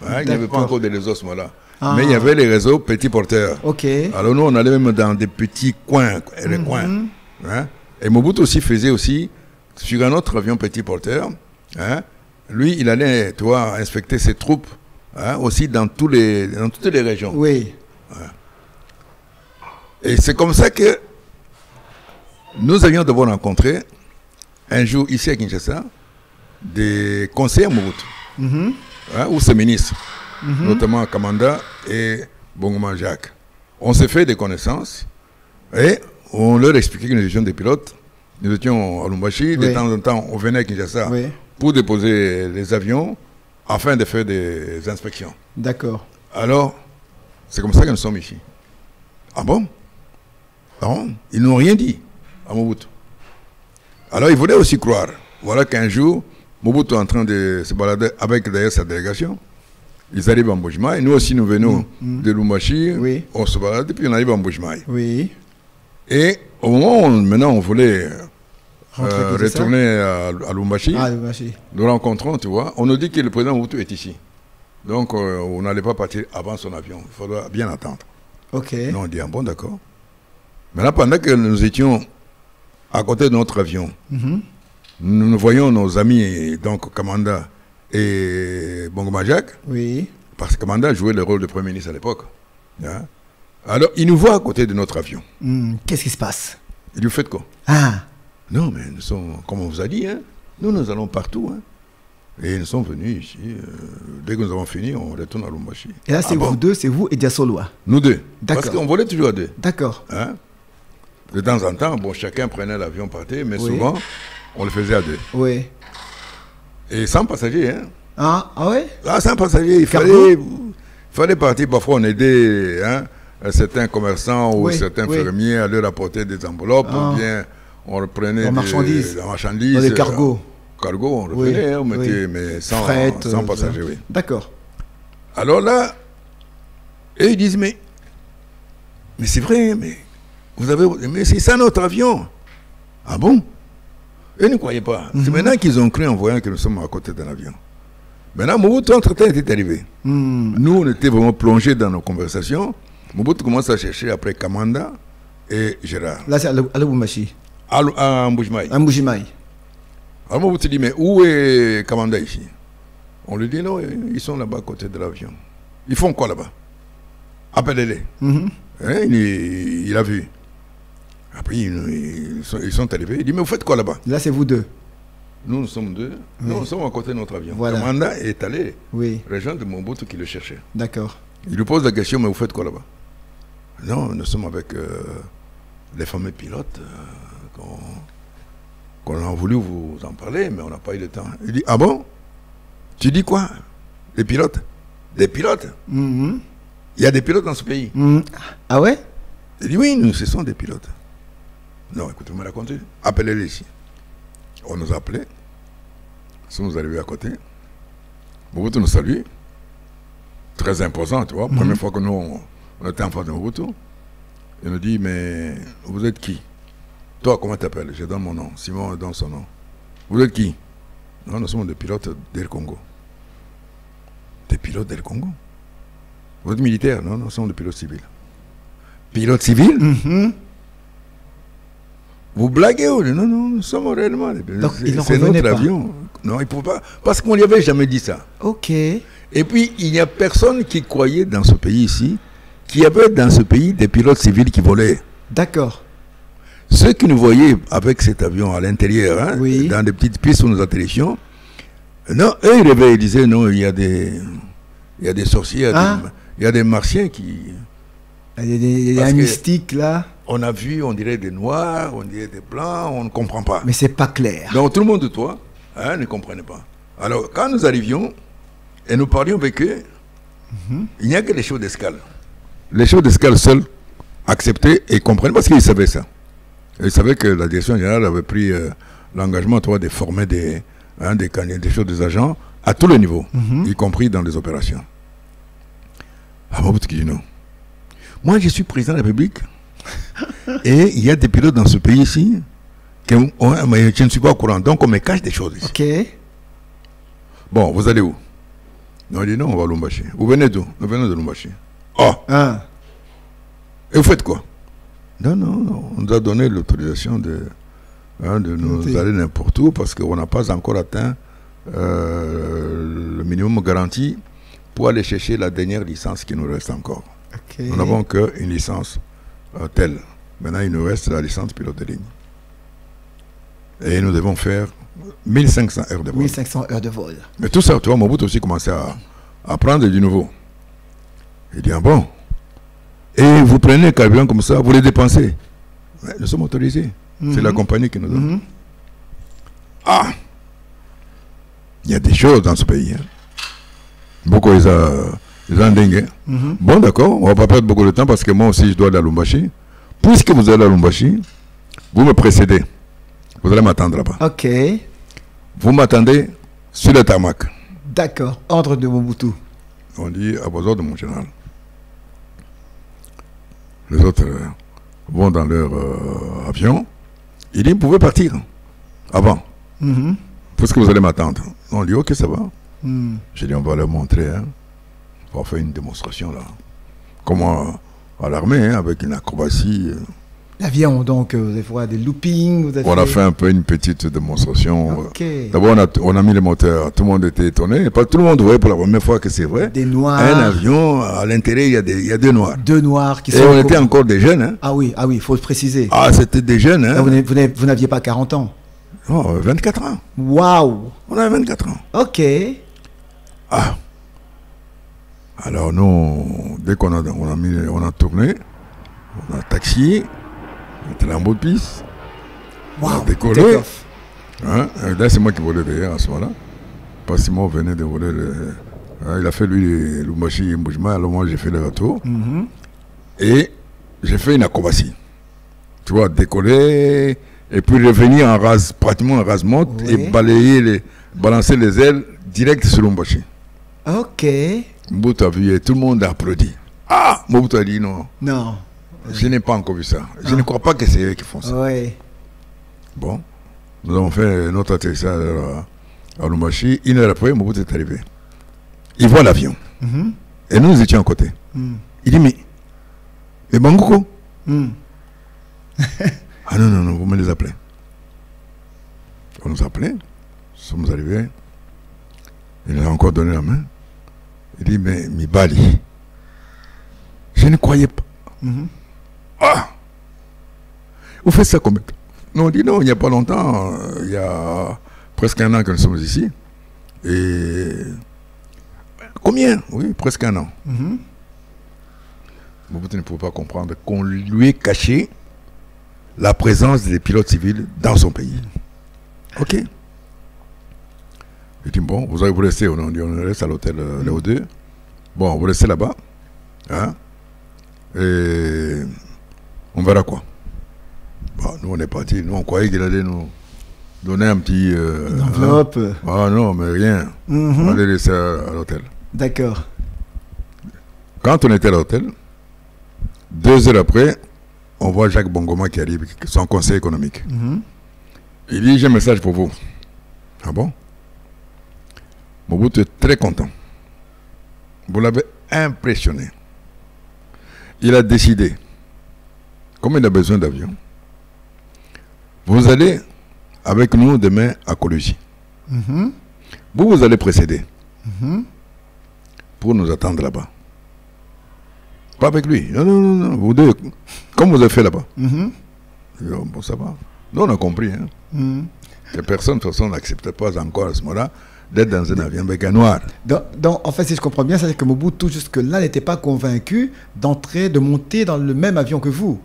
Il n'y avait pas encore de réseaux à ce moment-là. Ah. Mais il y avait les réseaux petits porteurs. Ok. Alors nous, on allait même dans des petits coins, les coins. Et Mobutu aussi faisait aussi, sur un autre avion petit porteur, lui, il allait, tu vois, inspecter ses troupes aussi dans toutes les régions. Oui. Et c'est comme ça que nous avions d'abord rencontré un jour ici à Kinshasa des conseillers Mobutu, ou ses ministres, notamment Kamanda et Bongoma Jacques. On s'est fait des connaissances et on leur expliquait que nous étions des pilotes. Nous étions à Lubumbashi, de temps en temps on venait à Kinshasa pour déposer les avions afin de faire des inspections. D'accord. Alors, c'est comme ça que nous sommes ici. Ah bon? Non, ils n'ont rien dit à Mobutu. Alors ils voulaient aussi croire. Voilà qu'un jour, Mobutu est en train de se balader avec d'ailleurs sa délégation. Ils arrivent en Mbujimai. Nous aussi, nous venons de Lubumbashi. Oui. On se balade et puis on arrive en Mbujimai. Oui. Et au moment où maintenant on voulait retourner à Lubumbashi, nous rencontrons, tu vois, on nous dit que le président Mobutu est ici. Donc on n'allait pas partir avant son avion. Il faudra bien attendre. Ok. Nous on dit, ah bon, d'accord. Maintenant, pendant que nous étions à côté de notre avion, nous voyons nos amis, donc Kamanda et Bongoma Jacques. Oui. Parce que Kamanda jouait le rôle de Premier ministre à l'époque. Alors, il nous voit à côté de notre avion. Qu'est-ce qui se passe? Il nous fait quoi? Ah. Non, mais nous sommes, comme on vous a dit, nous allons partout. Et nous sommes venus ici. Dès que nous avons fini, on retourne à Lubumbashi. Et là, c'est vous deux, c'est vous et Diasoloa? Nous deux. D'accord. Parce qu'on volait toujours à deux. D'accord. De temps en temps, bon, chacun prenait l'avion, partait, mais souvent, on le faisait à deux. Oui. Et sans passagers, Ah ouais? Sans passagers, il fallait partir. Parfois, on aidait certains commerçants ou certains fermiers à leur apporter des enveloppes, ou bien on reprenait la marchandise. Dans les cargos. On reprenait, on mettait, mais sans passagers, oui. D'accord. Alors là, eux, ils disent, mais c'est vrai, mais c'est ça notre avion. Ah bon? Eux ne croyaient pas. C'est maintenant qu'ils ont cru en voyant que nous sommes à côté d'un avion. Maintenant, Mobutu, entre-temps, était arrivé. Nous, on était vraiment plongés dans nos conversations. Mobutu commence à chercher après Kamanda et Gérard. Là, c'est à Lubumbashi. À Mbujimai. À Mbujimai. Alors Mobutu dit, mais où est Kamanda ici? On lui dit, non, ils sont là-bas à côté de l'avion. Ils font quoi là-bas? Appelez-les. Il a vu. Après, ils sont arrivés. Il dit, mais vous faites quoi là-bas? Là, c'est vous deux. Nous sommes deux. Nous sommes à côté de notre avion. Voilà. Kamanda est allé rejoindre Mobutu qui le cherchait. D'accord. Il lui pose la question, mais vous faites quoi là-bas? Non, nous sommes avec les fameux pilotes qu'on a voulu vous en parler, mais on n'a pas eu le temps. Il dit, ah bon? Tu dis quoi? Des pilotes? Des pilotes? Mhm. Il y a des pilotes dans ce pays. Mhm. Ah ouais? Il dit oui, nous, ce sont des pilotes. Non, écoutez, vous me racontez. Appelez-les ici. On nous a appelés. Nous sommes arrivés à côté. Mobutu nous salue. Très imposant, tu vois. Première fois que nous, on était en face de Mobutu. Il nous dit, mais vous êtes qui? Toi, comment t'appelles? Je donne mon nom. Simon donne son nom. Vous êtes qui? Non, nous sommes des pilotes d'Air Congo. Des pilotes d'Air Congo? Vous êtes militaire? Non, nous sommes des pilotes civils. Pilotes civils? Mhm. Vous blaguez? Non, non, nous sommes réellement des pilotes. Donc, il n'en c'est revenait notre pas. avion. Non, il ne faut pas. Parce qu'on ne lui avait jamais dit ça. Ok. Et puis, il n'y a personne qui croyait dans ce pays ici qu'il y avait dans ce pays des pilotes civils qui volaient. D'accord. Ceux qui nous voyaient avec cet avion à l'intérieur, hein, Oui. dans des petites pistes où nous atterrissions, non, eux, ils rêvaient, ils disaient, non, il y a des sorciers, il y a des martiens qui... Il y a Parce un que- mystique là, On a vu, on dirait des noirs, on dirait des blancs, on ne comprend pas. mais c'est pas clair. Donc tout le monde de toi ne comprenait pas. Alors quand nous arrivions et nous parlions avec eux, il n'y a que les chefs d'escale. Les chefs d'escale seuls acceptaient et comprenaient parce qu'ils savaient ça. Et ils savaient que la direction générale avait pris l'engagement de former des chefs des agents à tous les niveaux, y compris dans les opérations. Ah, Mobutu qui dit non. Moi, je suis président de la République et il y a des pilotes dans ce pays ici mais je ne suis pas au courant. Donc, on me cache des choses ici. Ok. Bon, vous allez où? Non, il dit non, on va à Lumbashi. Vous venez d'où? Nous venons de Lumbashi. Oh! Ah. Et vous faites quoi? Non, non, non, on nous a donné l'autorisation de nous Oui. aller n'importe où parce qu'on n'a pas encore atteint le minimum garanti pour aller chercher la dernière licence qui nous reste encore. Ok. Nous n'avons qu'une licence telle. Maintenant, il nous reste la licence pilote de ligne. Et nous devons faire 1500 heures de vol. 1500 heures de vol. Mais tout ça, tu vois, Mobutu aussi commençait à prendre du nouveau. Il dit, ah bon? Et vous prenez un carburant comme ça, vous les dépensez. Ouais, nous sommes autorisés. C'est la compagnie qui nous donne. Ah! Il y a des choses dans ce pays. Hein. Beaucoup, ils ont dingue. Bon, d'accord, on ne va pas perdre beaucoup de temps parce que moi aussi, je dois aller à Lumbashi. Puisque vous allez à Lumbashi, vous me précédez. Vous allez m'attendre là-bas. Ok. Vous m'attendez sur le tarmac. D'accord. Ordre de Mobutu. On dit à vos ordres, mon général. Les autres vont dans leur avion. Il dit, vous pouvez partir avant. Puisque vous allez m'attendre. On dit, ok, ça va. J'ai dit, on va leur montrer. Hein. On va faire une démonstration là. Comment à l'armée, hein, avec une acrobatie. L'avion, donc, vous avez fait des loopings. Vous avez On a fait un peu une petite démonstration. Ok. D'abord, on a mis les moteurs. Tout le monde était étonné. Pas tout le monde voyait pour la première fois que c'est vrai. Des noirs. Un avion, à l'intérieur, il y a deux noirs. Deux noirs qui Et sont... on était encore des jeunes. Hein. Ah oui, il faut le préciser. Ah, c'était des jeunes. Hein. Là, vous n'aviez pas 40 ans. Oh, 24 ans. Waouh. On avait 24 ans. Ok. Ah. Alors nous, dès qu'on a tourné, on a taxi, on était en bout de piste, on a Waouh. décollé. Take off. Hein? Là, c'est moi qui volais derrière à ce moment-là. Parce que Simon venait de voler. Il a fait lui Lumbashi et Mbujima, alors moi j'ai fait le retour. Et j'ai fait une acrobatie. Tu vois, décoller, et puis revenir pratiquement en rase-monte, Oui. et balancer les ailes direct sur Lumbashi. Ok. Mobutu a vu et tout le monde a applaudi. Ah, Mobutu a dit non, Non. je n'ai pas encore vu ça. Je ne crois pas que c'est eux qui font ça. Ouais. Bon, nous avons fait notre atterrissage à Lumbashi. Une heure après, Mobutu est arrivé. Il voit l'avion. Et nous étions à côté. Il dit, mais Bangouko? Ah non, non, non, vous me les appelez. On nous appelait, nous sommes arrivés. Il nous a encore donné la main. Il dit, mais Mibali, je ne croyais pas. Ah! Vous faites ça combien de temps? Nous on dit non, il n'y a pas longtemps, il y a presque un an que nous sommes ici. Et combien? Oui, presque un an. Mobutu ne pouvait pas comprendre qu'on lui ait caché la présence des pilotes civils dans son pays. Ok. Il dit, bon, vous allez vous laisser, on reste à l'hôtel Léo 2. Bon, vous laissez là-bas. Hein, et on verra quoi. Bon, nous, on est partis. Nous, on croyait qu'il allait nous donner un petit... Une enveloppe. Ah non, mais rien. On allait laisser à l'hôtel. D'accord. Quand on était à l'hôtel, 2 heures après, on voit Jacques Bongoma qui arrive, son conseil économique. Il dit, j'ai un message pour vous. Ah bon? Mobutu est très content. Vous l'avez impressionné. Il a décidé, comme il a besoin d'avion, vous allez avec nous demain à Cologie. Vous allez précéder pour nous attendre là-bas. Pas avec lui. Non, non, non, non. Vous deux, comme vous avez fait là-bas. Bon, ça va. Nous, on a compris. Hein. Que personne, de toute façon, n'acceptait pas encore à ce moment-là d'être dans un avion béca noir. Donc, en fait, si je comprends bien, c'est que Mobutu, jusque-là, n'était pas convaincu d'entrer, de monter dans le même avion que vous.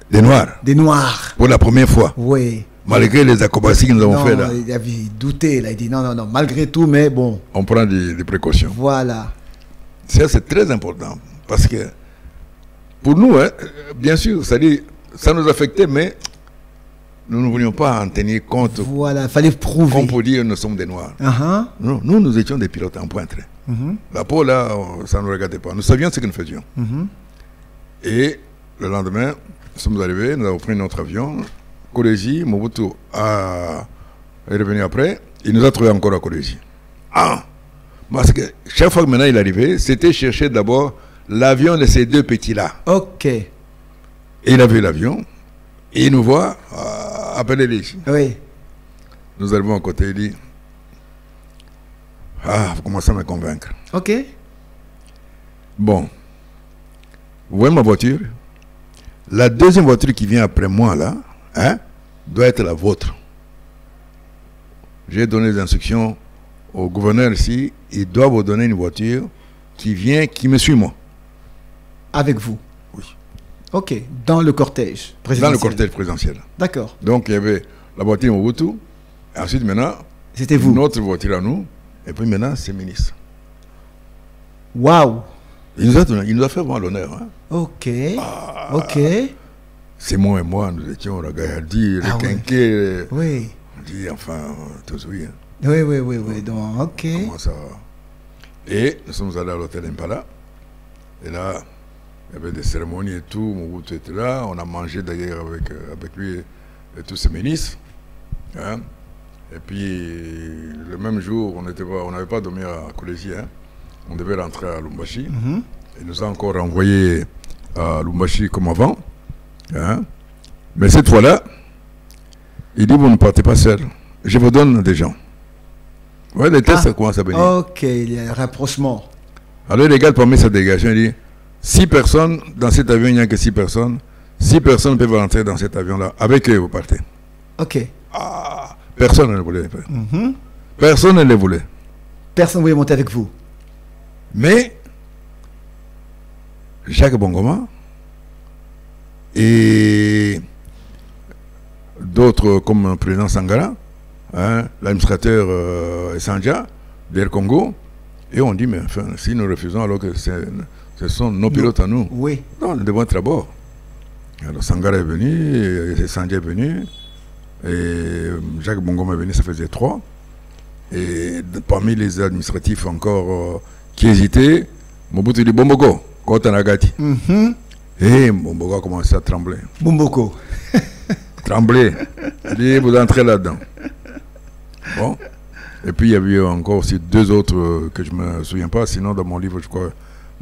Des Noirs. Des Noirs. Pour la première fois. Oui. Malgré les acrobaties que nous avons fait là. Il avait douté, là. Il dit non, non, non, malgré tout, mais bon. On prend des précautions. Voilà. Ça, c'est très important. Parce que, pour nous, hein, bien sûr, ça nous affectait, mais nous ne voulions pas en tenir compte. Voilà, il fallait prouver. Comme pour dire nous sommes des Noirs. Non, nous étions des pilotes en pointe. La peau, là, ça ne nous regardait pas. Nous savions ce que nous faisions. Et le lendemain, nous sommes arrivés, nous avons pris notre avion. Cologie, Mobutu est revenu après. Il nous a trouvés encore à Cologie. Parce que chaque fois que maintenant il est arrivé, c'était chercher d'abord l'avion de ces deux petits-là. Ok. Et il a vu l'avion. Et il nous voit, appelez-les ici. Oui. Nous arrivons à côté, il dit, vous commencez à me convaincre. Ok. Bon. Vous voyez ma voiture? La deuxième voiture qui vient après moi, là, hein, doit être la vôtre. J'ai donné des instructions au gouverneur ici. Il doit vous donner une voiture qui me suit moi. Avec vous? Oui. Ok, dans le cortège présidentiel. Dans le cortège présidentiel. D'accord. Donc il y avait la voiture Mobutu, et ensuite maintenant, c'était vous. Notre voiture à nous, et puis maintenant c'est ministre. Waouh! Il nous a fait vraiment l'honneur. Hein. Ok. Ok. C'est moi et moi, nous étions Ragayadi, le Quinquet. Oui. On dit enfin, tous oui. Hein. Oui, oui, oui, oui. Donc, ok. Comment ça? Et nous sommes allés à l'hôtel Impala. Et là, il y avait des cérémonies et tout. Mobutu était là. On a mangé d'ailleurs avec lui et tous ses ministres. Hein. Et puis, le même jour, on n'avait pas dormi à Cologie. Hein. On devait rentrer à Lumbashi. Il nous a encore renvoyé à Lumbashi comme avant. Hein. Mais cette fois-là, il dit, vous ne partez pas seul. Je vous donne des gens. Vous voyez, les tests commencent à venir. Ok, il y a un rapprochement. Alors les gars, parmi cette délégation, il dit, 6 personnes, dans cet avion, il n'y a que 6 personnes. 6 personnes peuvent rentrer dans cet avion-là. Avec eux, vous partez. Ok. Personne ne le voulait. Personne ne le voulait. Personne ne voulait monter avec vous. Mais, Jacques Bongoma et d'autres comme le président Sangara, hein, l'administrateur Essandja, d'Air Congo, et on dit, mais enfin, si nous refusons alors que ce sont nos pilotes à nous, oui. Non, nous devons être à bord. Alors Sangara est venu, Essandja est venu, et Jacques Bongoma est venu, ça faisait 3. Et parmi les administratifs encore qui hésitaient, Mobutu dit Bomboko, Kotanagati. Et Bomboko a commencé à trembler. Bomboko. Trembler. Il dit, vous entrez là-dedans. Bon. Et puis il y avait encore aussi 2 autres que je ne me souviens pas, sinon dans mon livre, je crois,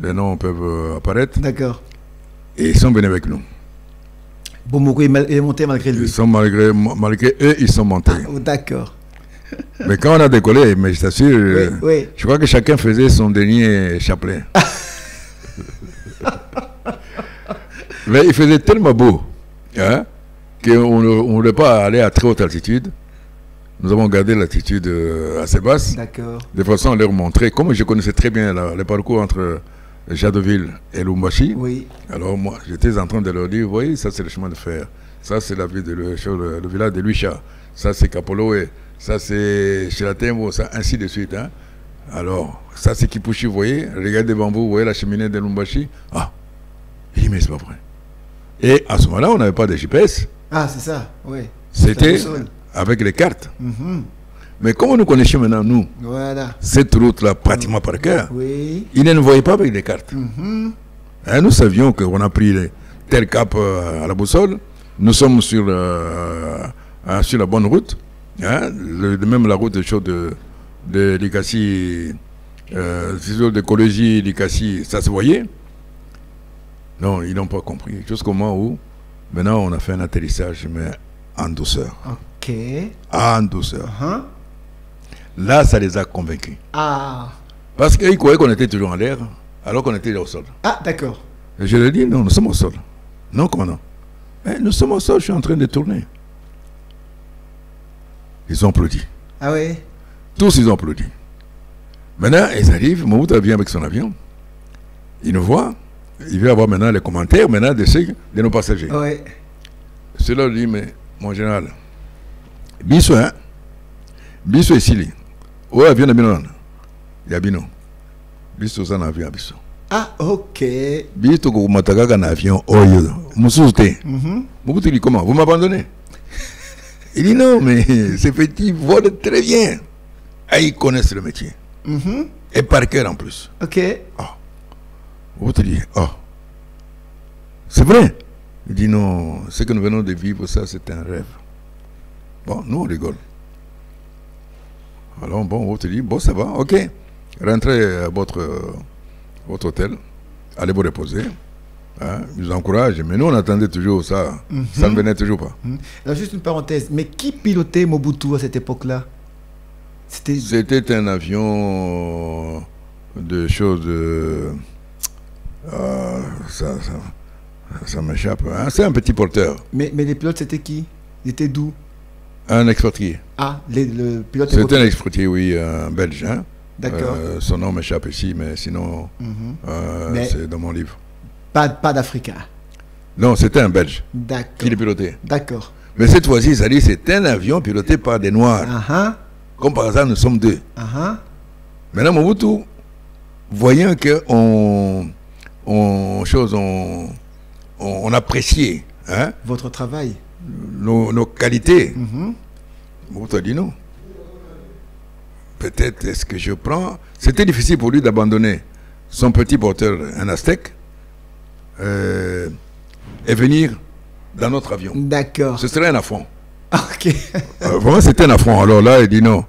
les noms peuvent apparaître. D'accord. Et ils sont venus avec nous. Bomboko est monté malgré lui. Ils sont malgré eux, ils sont montés. D'accord. Mais quand on a décollé, mais je t'assure, oui. Je crois que chacun faisait son dernier chapelet. Mais il faisait tellement beau, hein, qu'on ne voulait pas aller à très haute altitude. Nous avons gardé l'altitude assez basse. D'accord. De façon à leur montrer, comme je connaissais très bien le parcours entre Jadoville et Lumbashi. Oui. Alors moi, j'étais en train de leur dire, vous voyez, ça c'est le chemin de fer. Ça c'est la ville le village de Luisha. Ça c'est Kapoloé. Ça, c'est chez la Tembo, ça, ainsi de suite. Hein. Alors, ça, c'est Kipushi, vous voyez, regardez des bambous, vous voyez la cheminée de Lumbashi. Ah, il dit, mais c'est pas vrai. Et à ce moment-là, on n'avait pas de GPS. Ah, c'est ça, oui. C'était avec les cartes. Mais comment nous connaissions maintenant, nous, voilà. cette route-là, pratiquement par cœur, oui. ils ne nous voyaient pas avec les cartes. Hein, nous savions qu'on a pris tel cap à la boussole. Nous sommes sur la bonne route. Hein, même la route de Likasi, d'écologie Likasi, ça se voyait. Non, ils n'ont pas compris. Jusqu'au moment où, maintenant, on a fait un atterrissage, mais en douceur. Ok. En douceur. Là, ça les a convaincus. Ah. Parce qu'ils croyaient qu'on était toujours en l'air, alors qu'on était au sol. Ah, d'accord. Et je leur ai dit, non, nous sommes au sol. Non, comment non? Nous sommes au sol, je suis en train de tourner. Ils ont applaudi. Ah oui? Tous, ils ont applaudi. Maintenant, ils arrivent, Mobutu vient avec son avion. Il nous voit. Il veut avoir maintenant les commentaires maintenant de nos passagers. Oui. Cela lui dit, mais mon général, Bisso, hein? Bisso est ici. Ouais, avion de Bino. Il y a Bino. Bisso, ça n'a avion à Bisso. Ah, ok. Bisso, vous m'attendez un avion. Oh, Moussouté. Mobutu dit, comment? Vous m'abandonnez? Il dit, non, mais ces petits volent très bien. Ah, ils connaissent le métier. Et par cœur en plus. Ok. Oh. Mobutu dit, oh. C'est vrai? Il dit, non, ce que nous venons de vivre, ça, c'est un rêve. Bon, nous, on rigole. Alors, bon, Mobutu dit, bon, ça va, ok. Rentrez à votre hôtel. Allez vous reposer. Hein, ils nous encouragent, mais nous, on attendait toujours ça. Ça ne venait toujours pas. Alors, juste une parenthèse, mais qui pilotait Mobutu à cette époque-là? C'était un avion de choses... ça m'échappe. Hein. C'est un petit porteur. Mais les pilotes, c'était qui? Ils étaient d'où? Un expatrié. Ah, le pilote... C'était un expatrié, oui, un Belge. Hein. D'accord. Son nom m'échappe ici, mais sinon, c'est dans mon livre. Pas d'Africain. Non, c'était un Belge qui le pilotait. D'accord. Mais cette fois-ci, ça dit c'est un avion piloté par des Noirs. Comme par hasard, nous sommes deux. Maintenant, Mobutu, voyant qu'on appréciait votre travail, nos qualités, Mobutu a dit non. Peut-être est-ce que je prends... C'était difficile pour lui d'abandonner son petit porteur, un Aztèque, et venir dans notre avion. D'accord. Ce serait un affront. Ok. Vraiment, c'était un affront. Alors là, il dit non.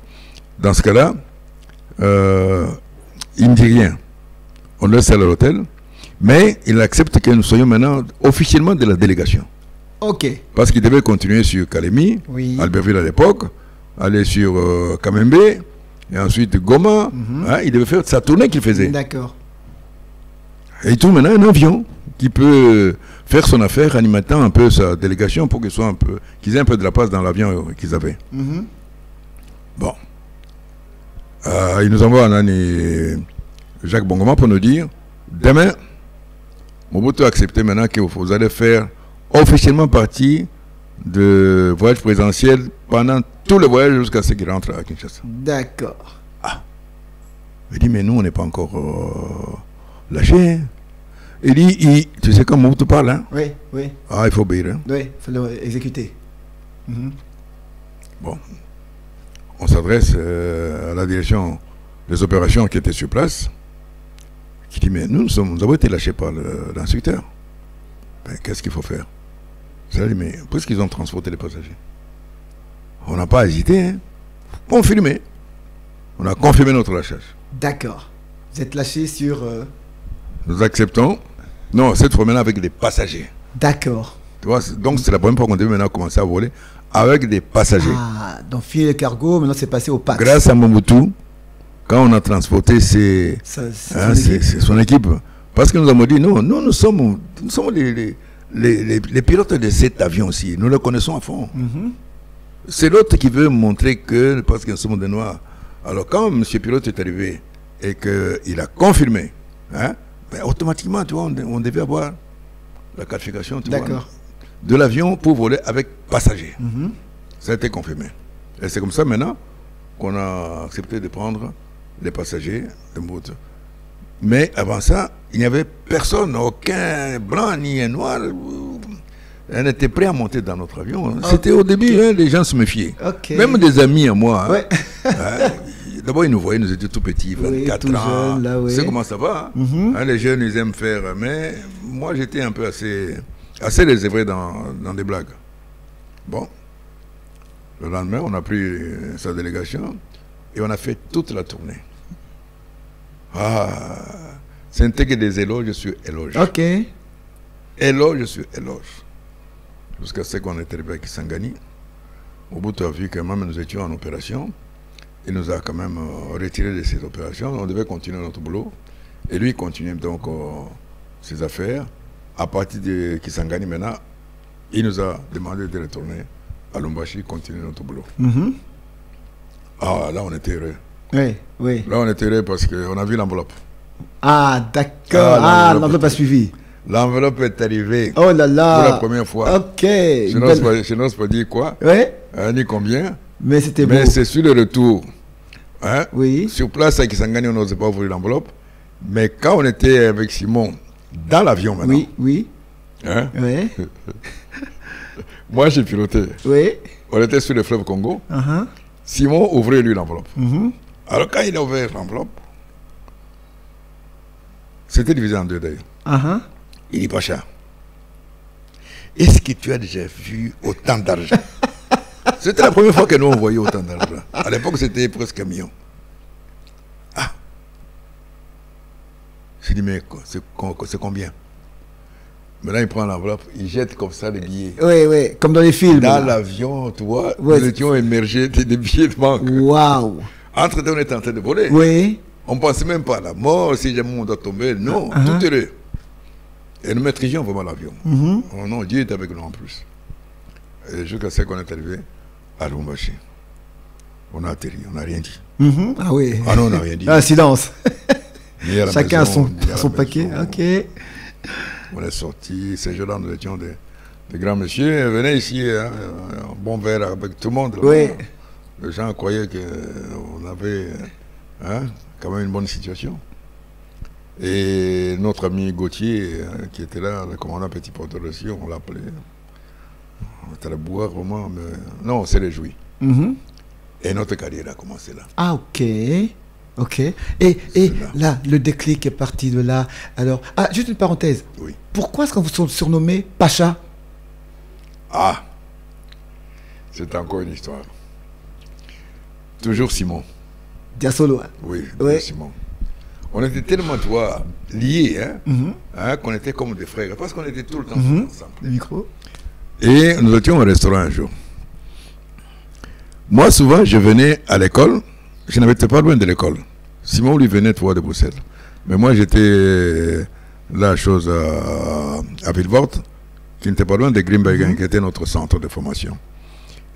Dans ce cas-là, il ne dit rien. On le laisse à l'hôtel, mais il accepte que nous soyons maintenant officiellement de la délégation. Ok. Parce qu'il devait continuer sur Kalemi, Albertville à l'époque, aller sur Kamembe, et ensuite Goma. Il devait faire sa tournée qu'il faisait. D'accord. Et il trouve maintenant un avion qui peut faire son affaire en imitant un peu sa délégation pour qu'ils aient un peu de la place dans l'avion qu'ils avaient. Bon. Il nous envoie un ami Jacques Bongoma pour nous dire demain, Mobutu a accepté maintenant que vous allez faire officiellement partie de voyage présidentiel pendant tout le voyage jusqu'à ce qu'il rentre à Kinshasa. D'accord. Ah. Il dit, mais nous, on n'est pas encore lâchés. Il dit, tu sais comment Mobutu parle, hein? Oui, oui. Ah, il faut obéir. Hein? Oui, il faut l'exécuter. Bon. On s'adresse à la direction des opérations qui était sur place, qui dit, mais nous avons été lâchés par l'instructeur. Ben, qu'est-ce qu'il faut faire? Ça dit, mais puisqu'ils ont transporté les passagers, on n'a pas hésité, hein? Confirmé. On a confirmé notre lâchage. D'accord. Vous êtes lâchés sur... Nous acceptons. Non, cette fois maintenant avec des passagers. D'accord. Tu vois, donc c'est la première fois qu'on devait maintenant commencer à voler avec des passagers. Ah, donc filer le cargo, maintenant c'est passé au PAX. Grâce à Mobutu, quand on a transporté son équipe, parce que nous avons dit, non, nous sommes les pilotes de cet avion-ci, nous le connaissons à fond. C'est l'autre qui veut montrer que, parce que nous sommes des Noirs. Alors quand M. Pilote est arrivé et qu'il a confirmé, ben, automatiquement, tu vois, on devait avoir la qualification de l'avion pour voler avec passagers. Ça a été confirmé. Et c'est comme ça maintenant qu'on a accepté de prendre les passagers de moto. Mais avant ça, il n'y avait personne, aucun blanc ni un noir. On était prêt à monter dans notre avion. Hein. C'était au début, hein, les gens se méfiaient. Même des amis à moi. Hein. Ouais. D'abord, ils nous voyaient, nous étions tout petits, 24 ans. Jeune, là, Tu sais comment ça va. Hein, les jeunes, ils aiment faire. Mais moi, j'étais un peu assez réservé dans des blagues. Bon. Le lendemain, on a pris sa délégation et on a fait toute la tournée. Ah, c'était que des éloges sur éloges. Ok. Éloge sur éloge. Jusqu'à ce qu'on est arrivé à Kisangani. Au bout, tu as vu que même nous étions en opération. Il nous a quand même retiré de cette opération. On devait continuer notre boulot. Et lui, il continuait donc ses affaires. À partir de Kisangani, maintenant, il nous a demandé de retourner à Lumbashi, continuer notre boulot. Ah, là, on était heureux. Oui, oui. Là, on était heureux parce qu'on a vu l'enveloppe. Ah, d'accord. Ah, l'enveloppe a suivi. L'enveloppe est arrivée. Oh là là. Pour la première fois. Ok. Je n'ose pas dire quoi. Oui. Ni combien. Mais c'était beau. Mais c'est sur le retour. Hein? Oui. Sur place, à Kisangani, on n'osait pas ouvrir l'enveloppe. Mais quand on était avec Simon dans l'avion maintenant. Oui, oui. Hein? Oui. Moi, j'ai piloté. Oui. On était sur le fleuve Congo. Simon ouvrait lui l'enveloppe. Alors quand il a ouvert l'enveloppe, c'était divisé en deux d'ailleurs. Il dit, Pacha, est-ce que tu as déjà vu autant d'argent? C'était la première fois que nous on voyait autant d'argent. À l'époque, c'était presque 1 million. Ah. J'ai dit, mais c'est combien? Maintenant, il prend l'enveloppe, il jette comme ça les billets. Oui, oui, comme dans les films. Dans l'avion, tu vois, nous étions émergés des billets de banque. Waouh! Entre-temps, on était en train de voler. Oui. On ne pensait même pas à la mort, si jamais on doit tomber. Non, tout heureux. Et nous maîtrisions vraiment l'avion. Oh non, Dieu était avec nous en plus. Et jusqu'à ce qu'on est arrivé à Lumbashi. On a atterri, on n'a rien dit. Ah oui. Ah non, on n'a rien dit. Ah, silence. Chacun maison, a son paquet. Ok. On est sortis. Ces jours-là, nous étions des grands messieurs. Venez ici, hein, un bon verre avec tout le monde. Oui. Les gens croyaient qu'on avait quand même une bonne situation. Et notre ami Gauthier, qui était là, le commandant Petit Porteur aussi, on l'appelait. On était à boire vraiment, mais non, on s'est réjoui. Et notre carrière a commencé là. Ah, ok. Ok. Et là, le déclic est parti de là. Alors, juste une parenthèse. Oui. Pourquoi est-ce qu'on vous surnommé Pacha? Ah, c'est encore une histoire. Toujours Simon. Diasolo. Oui, ouais. Simon. On était tellement, toi, liés, qu'on était comme des frères, parce qu'on était tout le temps ensemble. Le micro. Et nous étions au restaurant un jour. Moi, souvent, je venais à l'école, je n'habitais pas loin de l'école. Simon, lui, venait, toi, de Bruxelles. Mais moi, j'étais la chose à Villevort, qui n'était pas loin de Grimbergen, qui était notre centre de formation.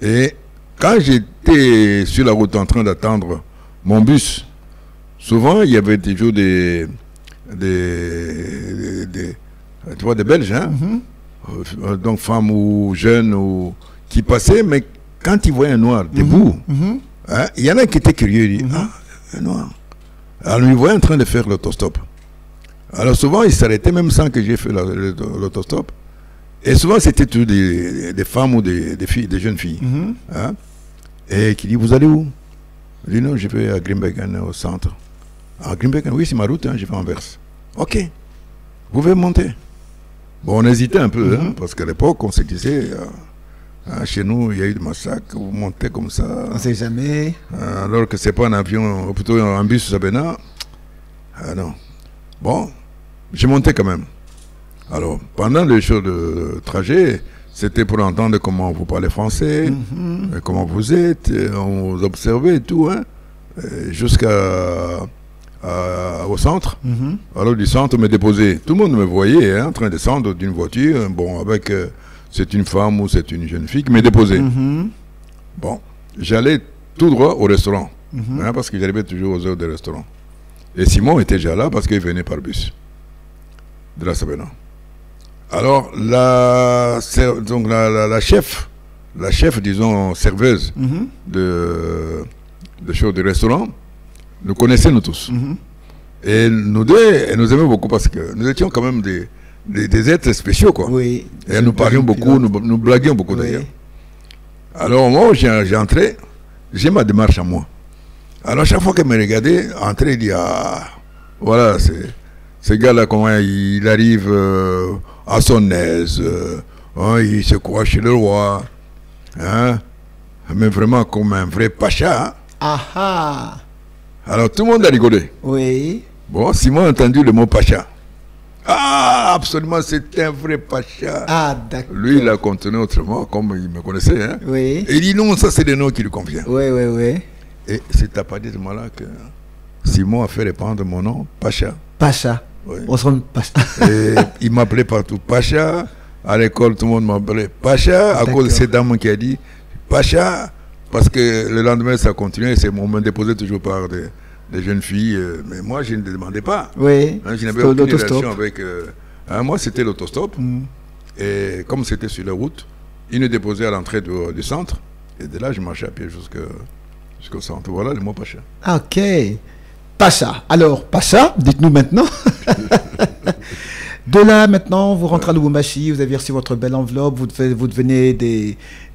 Et quand j'étais sur la route en train d'attendre mon bus, souvent, il y avait toujours des Belges, donc femmes ou jeunes qui passaient, mais quand ils voyaient un noir debout, il y en a qui étaient curieux, ils disaient, un noir. Alors, ils me voyaient en train de faire l'autostop. Alors, souvent, ils s'arrêtaient même sans que j'ai fait l'autostop. Et souvent, c'était toujours des femmes ou des filles, des jeunes filles. Et qui disent, vous allez où? Je dis, non, je vais à Grimbergen, au centre. À Grimbergen, oui, c'est ma route, je vais en Anvers. Ok, vous pouvez monter. Bon, on hésitait un peu, parce qu'à l'époque, on se disait, chez nous, il y a eu des massacres, vous montez comme ça. On ne sait jamais. Alors que ce n'est pas un avion, plutôt un bus Sabena. Ah non. Bon, j'ai monté quand même. Alors, pendant les jours de trajet, c'était pour entendre comment vous parlez français, comment vous êtes, on vous observait et tout, jusqu'au centre. Alors du centre, on me déposait. Tout le monde me voyait en train de descendre d'une voiture, bon, avec c'est une femme ou c'est une jeune fille qui me déposait. Bon, j'allais tout droit au restaurant, parce que j'arrivais toujours aux heures de restaurant. Et Simon était déjà là parce qu'il venait par bus de la Sabena. Alors, la chef la chef, disons, serveuse de choses de restaurant, nous connaissait nous tous. Et nous deux, elle nous aimait beaucoup parce que nous étions quand même des êtres spéciaux, quoi. Oui. Et nous parlions beaucoup, nous blaguions beaucoup d'ailleurs. Alors moi, j'ai entré, j'ai ma démarche à moi. Alors chaque fois qu'elle me regardait, entrer, il dit, ah, voilà, ce gars-là, comment il arrive à son aise, hein, il se croit chez le roi, hein, mais vraiment comme un vrai pacha. Hein. Ah ah. Alors tout le monde a rigolé. Oui. Bon, Simon a entendu le mot pacha. Ah, absolument, c'est un vrai pacha. Ah, d'accord. Lui, il a contenu autrement, comme il me connaissait. Hein. Oui. Et il dit non, ça c'est des noms qui lui conviennent. Oui, oui, oui. Et c'est à partir de ce moment-là que Simon a fait répandre mon nom, Pacha. Pacha. Oui. On se rend Pacha. Et il m'appelait partout Pacha. À l'école, tout le monde m'appelait Pacha. À cause de cette dame qui a dit Pacha. Parce que le lendemain, ça continuait. On me déposait toujours par des jeunes filles. Mais moi, je ne demandais pas. Oui. Hein, je n'avais aucune relation avec... moi, c'était l'autostop. Et comme c'était sur la route, il nous déposait à l'entrée du centre. Et de là, je marchais à pied jusqu'au centre. Voilà le mot Pacha. Ok. Pacha. Alors, Pacha, dites-nous maintenant. De là, maintenant, vous rentrez à Lubumbashi, vous avez reçu votre belle enveloppe, vous devenez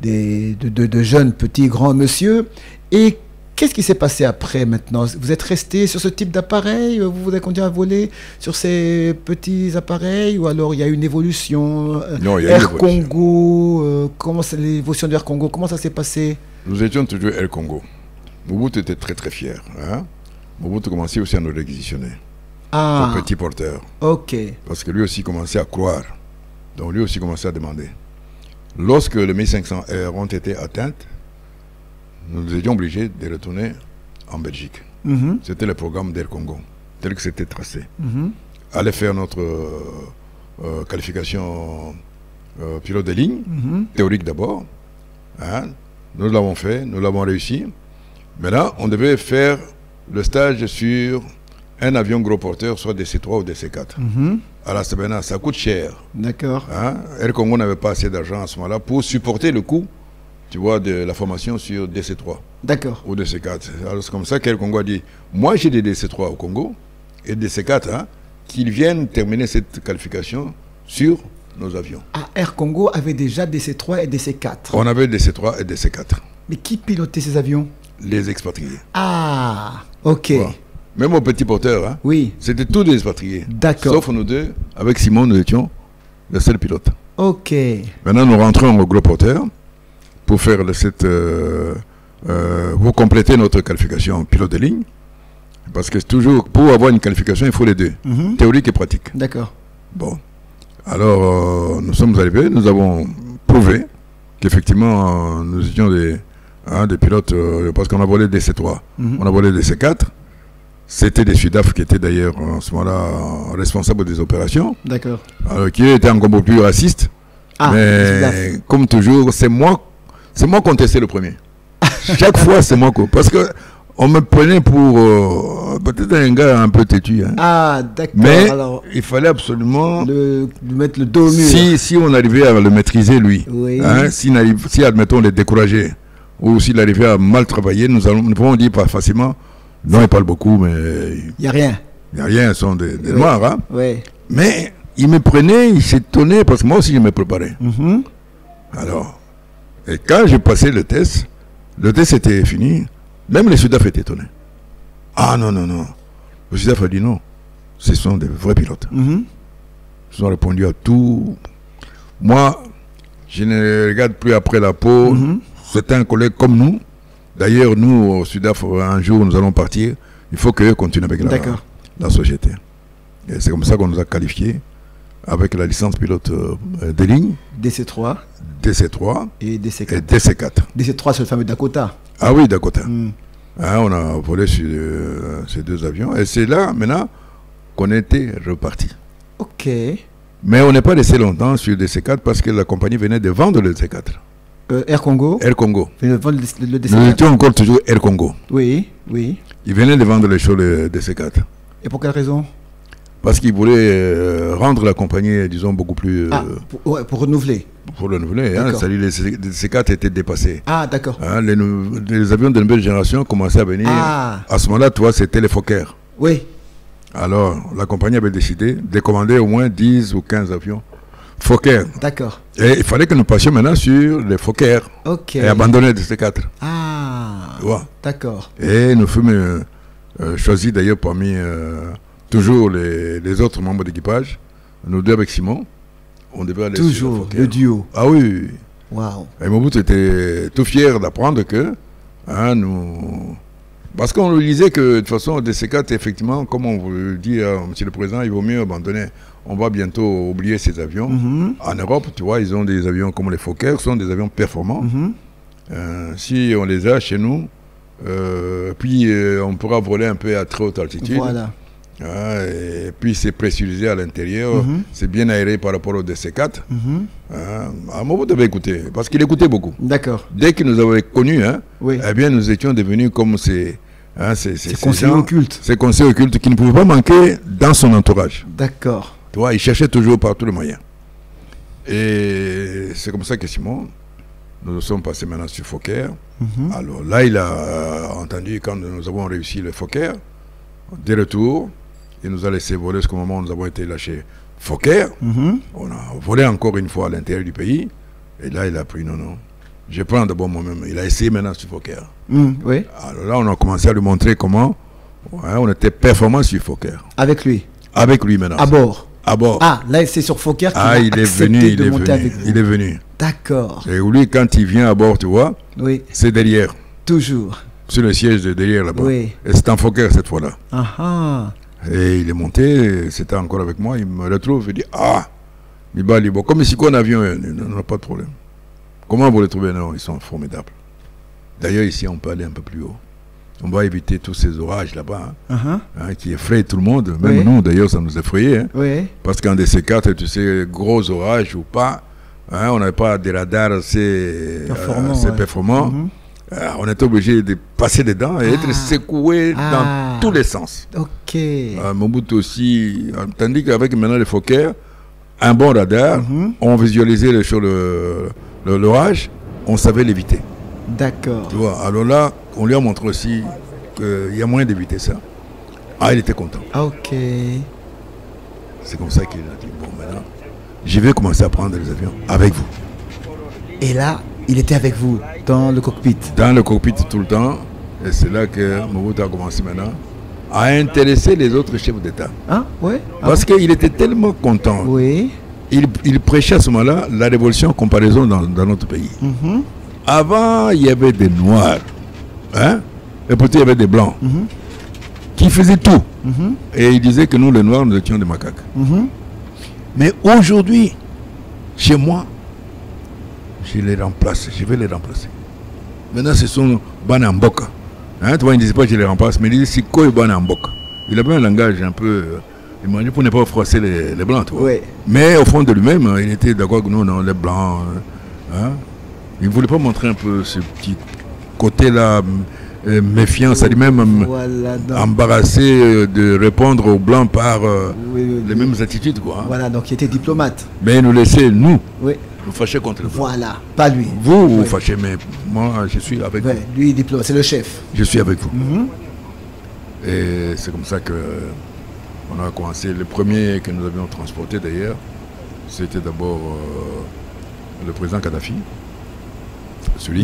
de jeunes, petits, grands monsieur. Et qu'est-ce qui s'est passé après, maintenant? Vous êtes resté sur ce type d'appareil? Vous avez continué à voler sur ces petits appareils? Ou alors il y a une évolution? Non, il y a Air Congo, comment c'est l'évolution de Air Congo? Comment ça s'est passé? Nous étions toujours Air Congo. Mobutu était très très fier. Hein? Mobutu commençait aussi à nous réquisitionner. Ah, un petit porteur. Ok. Parce que lui aussi commençait à croire. Donc lui aussi commençait à demander. Lorsque les 1500 heures ont été atteintes, nous étions obligés de retourner en Belgique. C'était le programme d'Air Congo, tel que c'était tracé. Aller faire notre qualification pilote de ligne, théorique d'abord. Hein? Nous l'avons fait, nous l'avons réussi. Maintenant, on devait faire le stage sur un avion gros porteur, soit DC-3 ou DC-4. À la semaine, ça coûte cher. D'accord. Hein? Air Congo n'avait pas assez d'argent à ce moment-là pour supporter le coût, tu vois, de la formation sur DC-3. D'accord. Ou DC-4. Alors c'est comme ça qu'Air Congo a dit, moi j'ai des DC-3 au Congo et DC-4, hein, qu'ils viennent terminer cette qualification sur nos avions. Ah, Air Congo avait déjà DC-3 et DC-4. On avait DC-3 et DC-4. Mais qui pilotait ces avions? Les expatriés. Ah, ok. Voilà. Même au petit porteur, hein, oui. C'était tous des expatriés. D'accord. Sauf nous deux, avec Simon, nous étions le seul pilote. Ok. Maintenant, nous rentrons au gros porteur pour faire pour compléter notre qualification pilote de ligne. Parce que toujours, pour avoir une qualification, il faut les deux, théorique et pratique. D'accord. Bon. Alors, nous sommes arrivés, nous avons prouvé qu'effectivement, nous étions des pilotes, parce qu'on a volé des C3, on a volé des C4. C'était des Sudaf qui étaient d'ailleurs en ce moment-là responsables des opérations. D'accord. Qui étaient encore beaucoup plus racistes. Ah, mais comme toujours, c'est moi contesté le premier. Chaque fois, c'est moi. Parce que on me prenait pour peut-être un gars un peu têtu. Hein. Ah, d'accord. Mais alors, il fallait absolument mettre le dos au mur. Si on arrivait à le maîtriser, lui, oui. Hein, si admettons, les décourager, ou s'il arrivait à mal travailler, nous pouvons dire pas facilement. Non, ils parlent beaucoup, mais... Il n'y a rien. Il n'y a rien, ils sont des noirs. Hein? Oui. Mais ils me prenaient, ils s'étonnaient, parce que moi aussi je me préparais. Alors, et quand j'ai passé le test était fini, même les Sudaf étaient étonnés. Ah non, non, non. Le Sudaf a dit non, ce sont des vrais pilotes. Ils ont répondu à tout. Moi, je ne regarde plus après la peau. C'est un collègue comme nous. D'ailleurs, nous, au Sudaf, un jour, nous allons partir. Il faut qu'eux continuent avec la société. Et c'est comme ça qu'on nous a qualifiés avec la licence pilote de ligne. DC-3. DC-3. Et DC-4. Et DC-4. DC-3, c'est le fameux Dakota. Ah oui, Dakota. Hein, on a volé sur ces deux avions. Et c'est là, maintenant, qu'on était reparti. Ok. Mais on n'est pas resté longtemps sur DC-4 parce que la compagnie venait de vendre le DC-4. Air Congo. Air Congo. Le DC-4. Nous étions encore toujours Air Congo. Oui, oui. Ils venaient de vendre les choses de DC-4. Et pour quelle raison? Parce qu'il voulait rendre la compagnie, disons, beaucoup plus... pour renouveler. Pour renouveler, hein, c'est-à-dire les C4 étaient dépassés. Ah, d'accord. Hein, les avions de nouvelle génération commençaient à venir. À ce moment-là, toi, c'était les Fokker. Oui. Alors, la compagnie avait décidé de commander au moins 10 ou 15 avions Fokker. D'accord. Et il fallait que nous passions maintenant sur les Fokker. Ok. Et abandonner les C4. Ah. Tu vois. D'accord. Et nous fûmes choisis d'ailleurs parmi toujours les autres membres d'équipage. Nous deux avec Simon. On devait aller toujours le duo. Ah oui. Waouh. Et Mobutu était tout fier d'apprendre que nous... Parce qu'on lui disait que de toute façon, des C4, effectivement, comme on vous le dit, Monsieur le Président, il vaut mieux abandonner. On va bientôt oublier ces avions. En Europe, tu vois, ils ont des avions comme les Fokker, ce sont des avions performants. Si on les a chez nous, puis on pourra voler un peu à très haute altitude. Voilà. Et puis c'est pressurisé à l'intérieur, c'est bien aéré par rapport au DC4. Mobutu avait écouté, parce qu'il écoutait beaucoup. D'accord. Dès qu'il nous avait connus, oui. Eh bien, nous étions devenus comme ces conseillers occultes. Ces conseillers occultes qui ne pouvaient pas manquer dans son entourage. D'accord. Tu vois, il cherchait toujours par tous les moyens. Et c'est comme ça que Simon, nous sommes passés maintenant sur Fokker. Alors là, il a entendu quand nous avons réussi le Fokker, des retours. Il nous a laissé voler jusqu'au moment où nous avons été lâchés Fokker. On a volé encore une fois à l'intérieur du pays. Et là, il a pris non. Je prends d'abord moi-même. Il a essayé maintenant sur Fokker. Oui. Alors là, on a commencé à lui montrer comment on était performant sur Fokker. Avec lui. Avec lui maintenant. À bord. À bord. Ah, là, c'est sur Fokker qu'il a il est venu, il est venu. D'accord. Et lui, quand il vient à bord, tu vois, oui. C'est derrière. Toujours. Sur le siège de derrière là-bas. Oui. Et c'est en Fokker cette fois-là. Ah. Et il est monté, c'était encore avec moi, il me retrouve, il dit Mibali, bon, comme ici qu'on avion, on n'a pas de problème. Comment vous les trouvez? Non, ils sont formidables. D'ailleurs, ici, on peut aller un peu plus haut. On va éviter tous ces orages là-bas, qui effrayent tout le monde. Même nous, d'ailleurs, ça nous effrayait. Parce qu'en DC4, tu sais, gros orages ou pas, on n'avait pas des radars assez performants. On était obligé de passer dedans et être secoué dans tous les sens. Ok. Mobutu aussi, tandis qu'avec maintenant les Fokker, un bon radar, on visualisait l'orage, on savait l'éviter. D'accord. Tu vois, alors là, on lui a montré aussi qu'il y a moyen d'éviter ça. Il était content. Ok. C'est comme ça qu'il a dit, bon, maintenant, je vais commencer à prendre les avions avec vous. Et là, il était avec vous dans le cockpit. Dans le cockpit tout le temps. Et c'est là que Mobutu a commencé maintenant à intéresser les autres chefs d'État. Parce qu'il était tellement content. Oui. Il prêchait à ce moment-là la révolution en comparaison dans notre pays. Avant, il y avait des Noirs. Et peut-être il y avait des Blancs. Qui faisaient tout. Et il disait que nous, les Noirs, nous étions des macaques. Mais aujourd'hui, chez moi, je vais les remplacer. Maintenant, ce sont Bana Mboka. Tu vois, il ne disait pas que je les remplace, mais il disait Siko et Bana Mboka. Il avait un langage un peu... il pour ne pas froisser les Blancs, tu vois. Oui. Mais au fond de lui-même, il était d'accord que nous, non, les Blancs... Il ne voulait pas montrer un peu ce petit côté-là méfiant, c'est-à-dire même embarrassé de répondre aux Blancs par les mêmes attitudes, quoi. Voilà, donc il était diplomate. Mais il nous laissait, nous, nous fâcher contre le Blanc. Voilà, pas lui. Vous, vous fâchez, mais moi, je suis avec vous. Lui, diplomate, c'est le chef. Je suis avec vous. Et c'est comme ça que on a commencé. Le premier que nous avions transporté, d'ailleurs, c'était d'abord le président Kadhafi.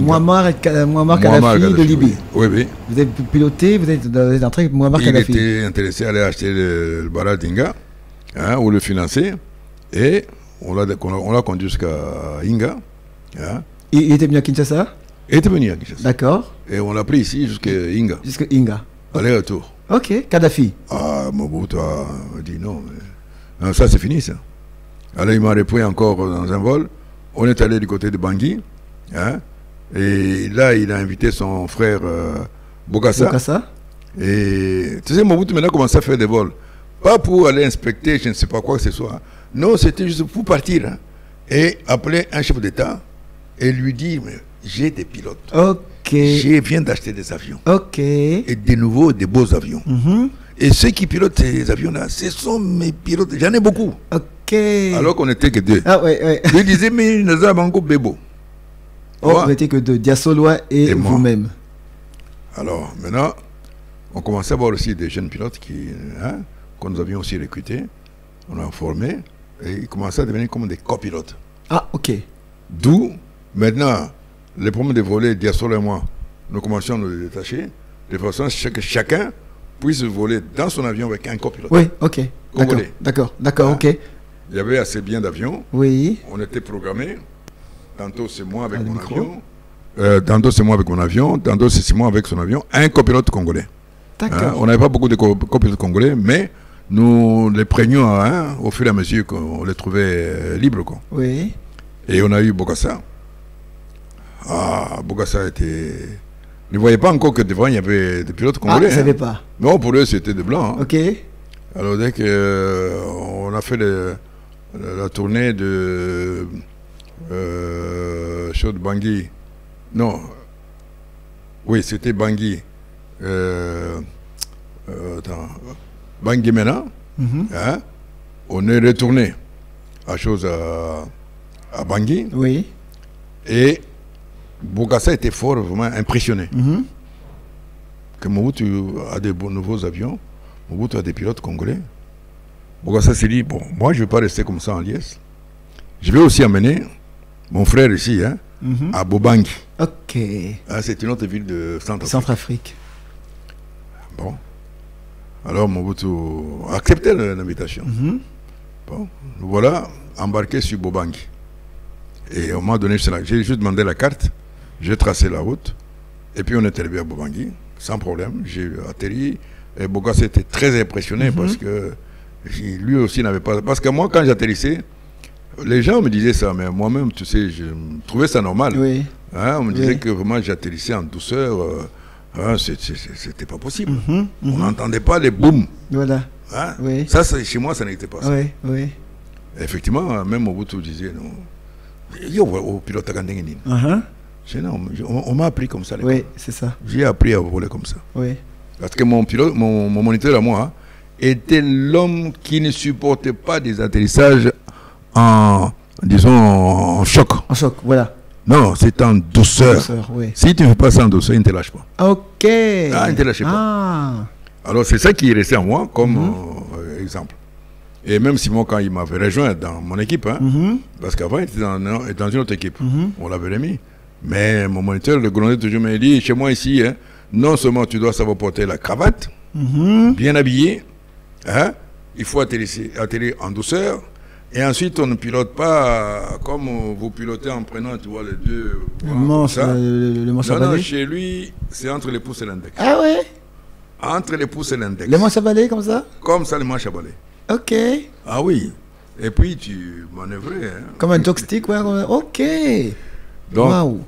Muammar Kadhafi de Libye. Oui. Vous êtes piloté, vous êtes entré avec Muammar Kadhafi. Il était intéressé à aller acheter le barrage d'Inga, ou le financer, et on l'a conduit jusqu'à Inga. Il était venu à Kinshasa? Il était venu à Kinshasa. D'accord. Et on l'a pris ici jusqu'à Inga. Jusqu'à Inga. Aller-retour. Ok, Kadhafi. Mobutu a dit non, mais ça c'est fini ça. Alors il m'a repris encore dans un vol. On est allé du côté de Bangui. Et là, il a invité son frère Bokassa. Et tu sais, Mobutu maintenant commence à faire des vols. Pas pour aller inspecter, je ne sais pas quoi que ce soit. Non, c'était juste pour partir. Et appeler un chef d'État et lui dire, mais j'ai des pilotes. Ok. Je viens d'acheter des avions. Ok. Et de nouveau, des beaux avions. Et ceux qui pilotent ces avions-là, ce sont mes pilotes. J'en ai beaucoup. Ok. Alors qu'on n'était que deux. Ah ouais, ouais. Ils disaient, mais nous avons beaucoup Bébo. Oh, vous n'étiez que deux, Diasolois et vous-même. Alors, maintenant, on commençait à voir aussi des jeunes pilotes que nous avions aussi recrutés. On a formé. Et ils commençaient à devenir comme des copilotes. Ah, ok. D'où, maintenant, les problèmes de voler, Diasolo et moi, nous commencions à nous détacher, de façon à ce que chacun puisse voler dans son avion avec un copilote. Oui, ok. D'accord, ok. Il y avait assez bien d'avions. Oui. On était programmés. Tantôt c'est moi avec mon avion. Tantôt c'est moi avec mon avion. Tantôt c'est moi avec son avion. Un copilote congolais. D'accord. On n'avait pas beaucoup de copilotes congolais, mais nous les prenions au fur et à mesure qu'on les trouvait libres. Quoi. Oui. Et on a eu Bokassa. Ah, Bokassa était... Ils ne voyaient pas encore que devant il y avait des pilotes congolais. Ah, ils ne savaient pas. Non, pour eux c'était des blancs. Ok. Alors dès qu'on a fait la tournée de Chaud Bangui. Non. Oui, c'était Bangui. Bangui maintenant. On est retourné à Bangui. Oui. Et Bokassa était fort, vraiment impressionné. Que Mobutu a de nouveaux avions. Mobutu a des pilotes congolais. Bokassa s'est dit, bon, moi je ne vais pas rester comme ça en liesse. Je vais aussi amener mon frère ici, à Bobangi. Ok. C'est une autre ville de Centrafrique. Bon. Alors Mobutu a accepté l'invitation. Bon. Nous voilà embarqués sur Bobangi. Et on m'a donné, j'ai juste demandé la carte, j'ai tracé la route, et puis on est arrivé à Bobangi, sans problème. J'ai atterri, et Bokassa était très impressionné parce que lui aussi n'avait pas... Parce que moi, quand j'atterrissais, les gens me disaient ça, mais moi-même, tu sais, je trouvais ça normal. Oui. On me disait que vraiment j'atterrissais en douceur, c'était pas possible. On n'entendait pas les booms. Voilà. Oui. Ça, chez moi, ça n'était pas ça. Oui, oui. Effectivement, même Mobutu disait, non, au pilote on m'a appris comme ça. Oui, c'est ça. J'ai appris à voler comme ça. Oui. Parce que mon pilote, mon moniteur à moi, était l'homme qui ne supportait pas des atterrissages en choc. En choc, voilà. Non, c'est en douceur. Oui. Si tu ne fais pas ça en douceur, il ne te lâche pas. Ok. Il ne te lâche pas. Alors c'est ça qui est resté en moi comme exemple. Et même Simon, quand il m'avait rejoint dans mon équipe, parce qu'avant il était dans une autre équipe, on l'avait remis. Mais mon moniteur, le grondait toujours, m'a dit, chez moi ici, non seulement tu dois savoir porter la cravate, bien habillé, il faut atterrir en douceur, et ensuite on ne pilote pas comme vous pilotez en prenant, tu vois, les deux... Le manche à balai. Non, chez lui, c'est entre les pouces et l'index. Ah ouais? Entre les pouces et l'index. Les manches à balai comme ça? Comme ça, les manches à balai. Ok. Ah oui. Et puis tu manœuvrais. Comme un joystick, ouais. Ok. Donc, wow.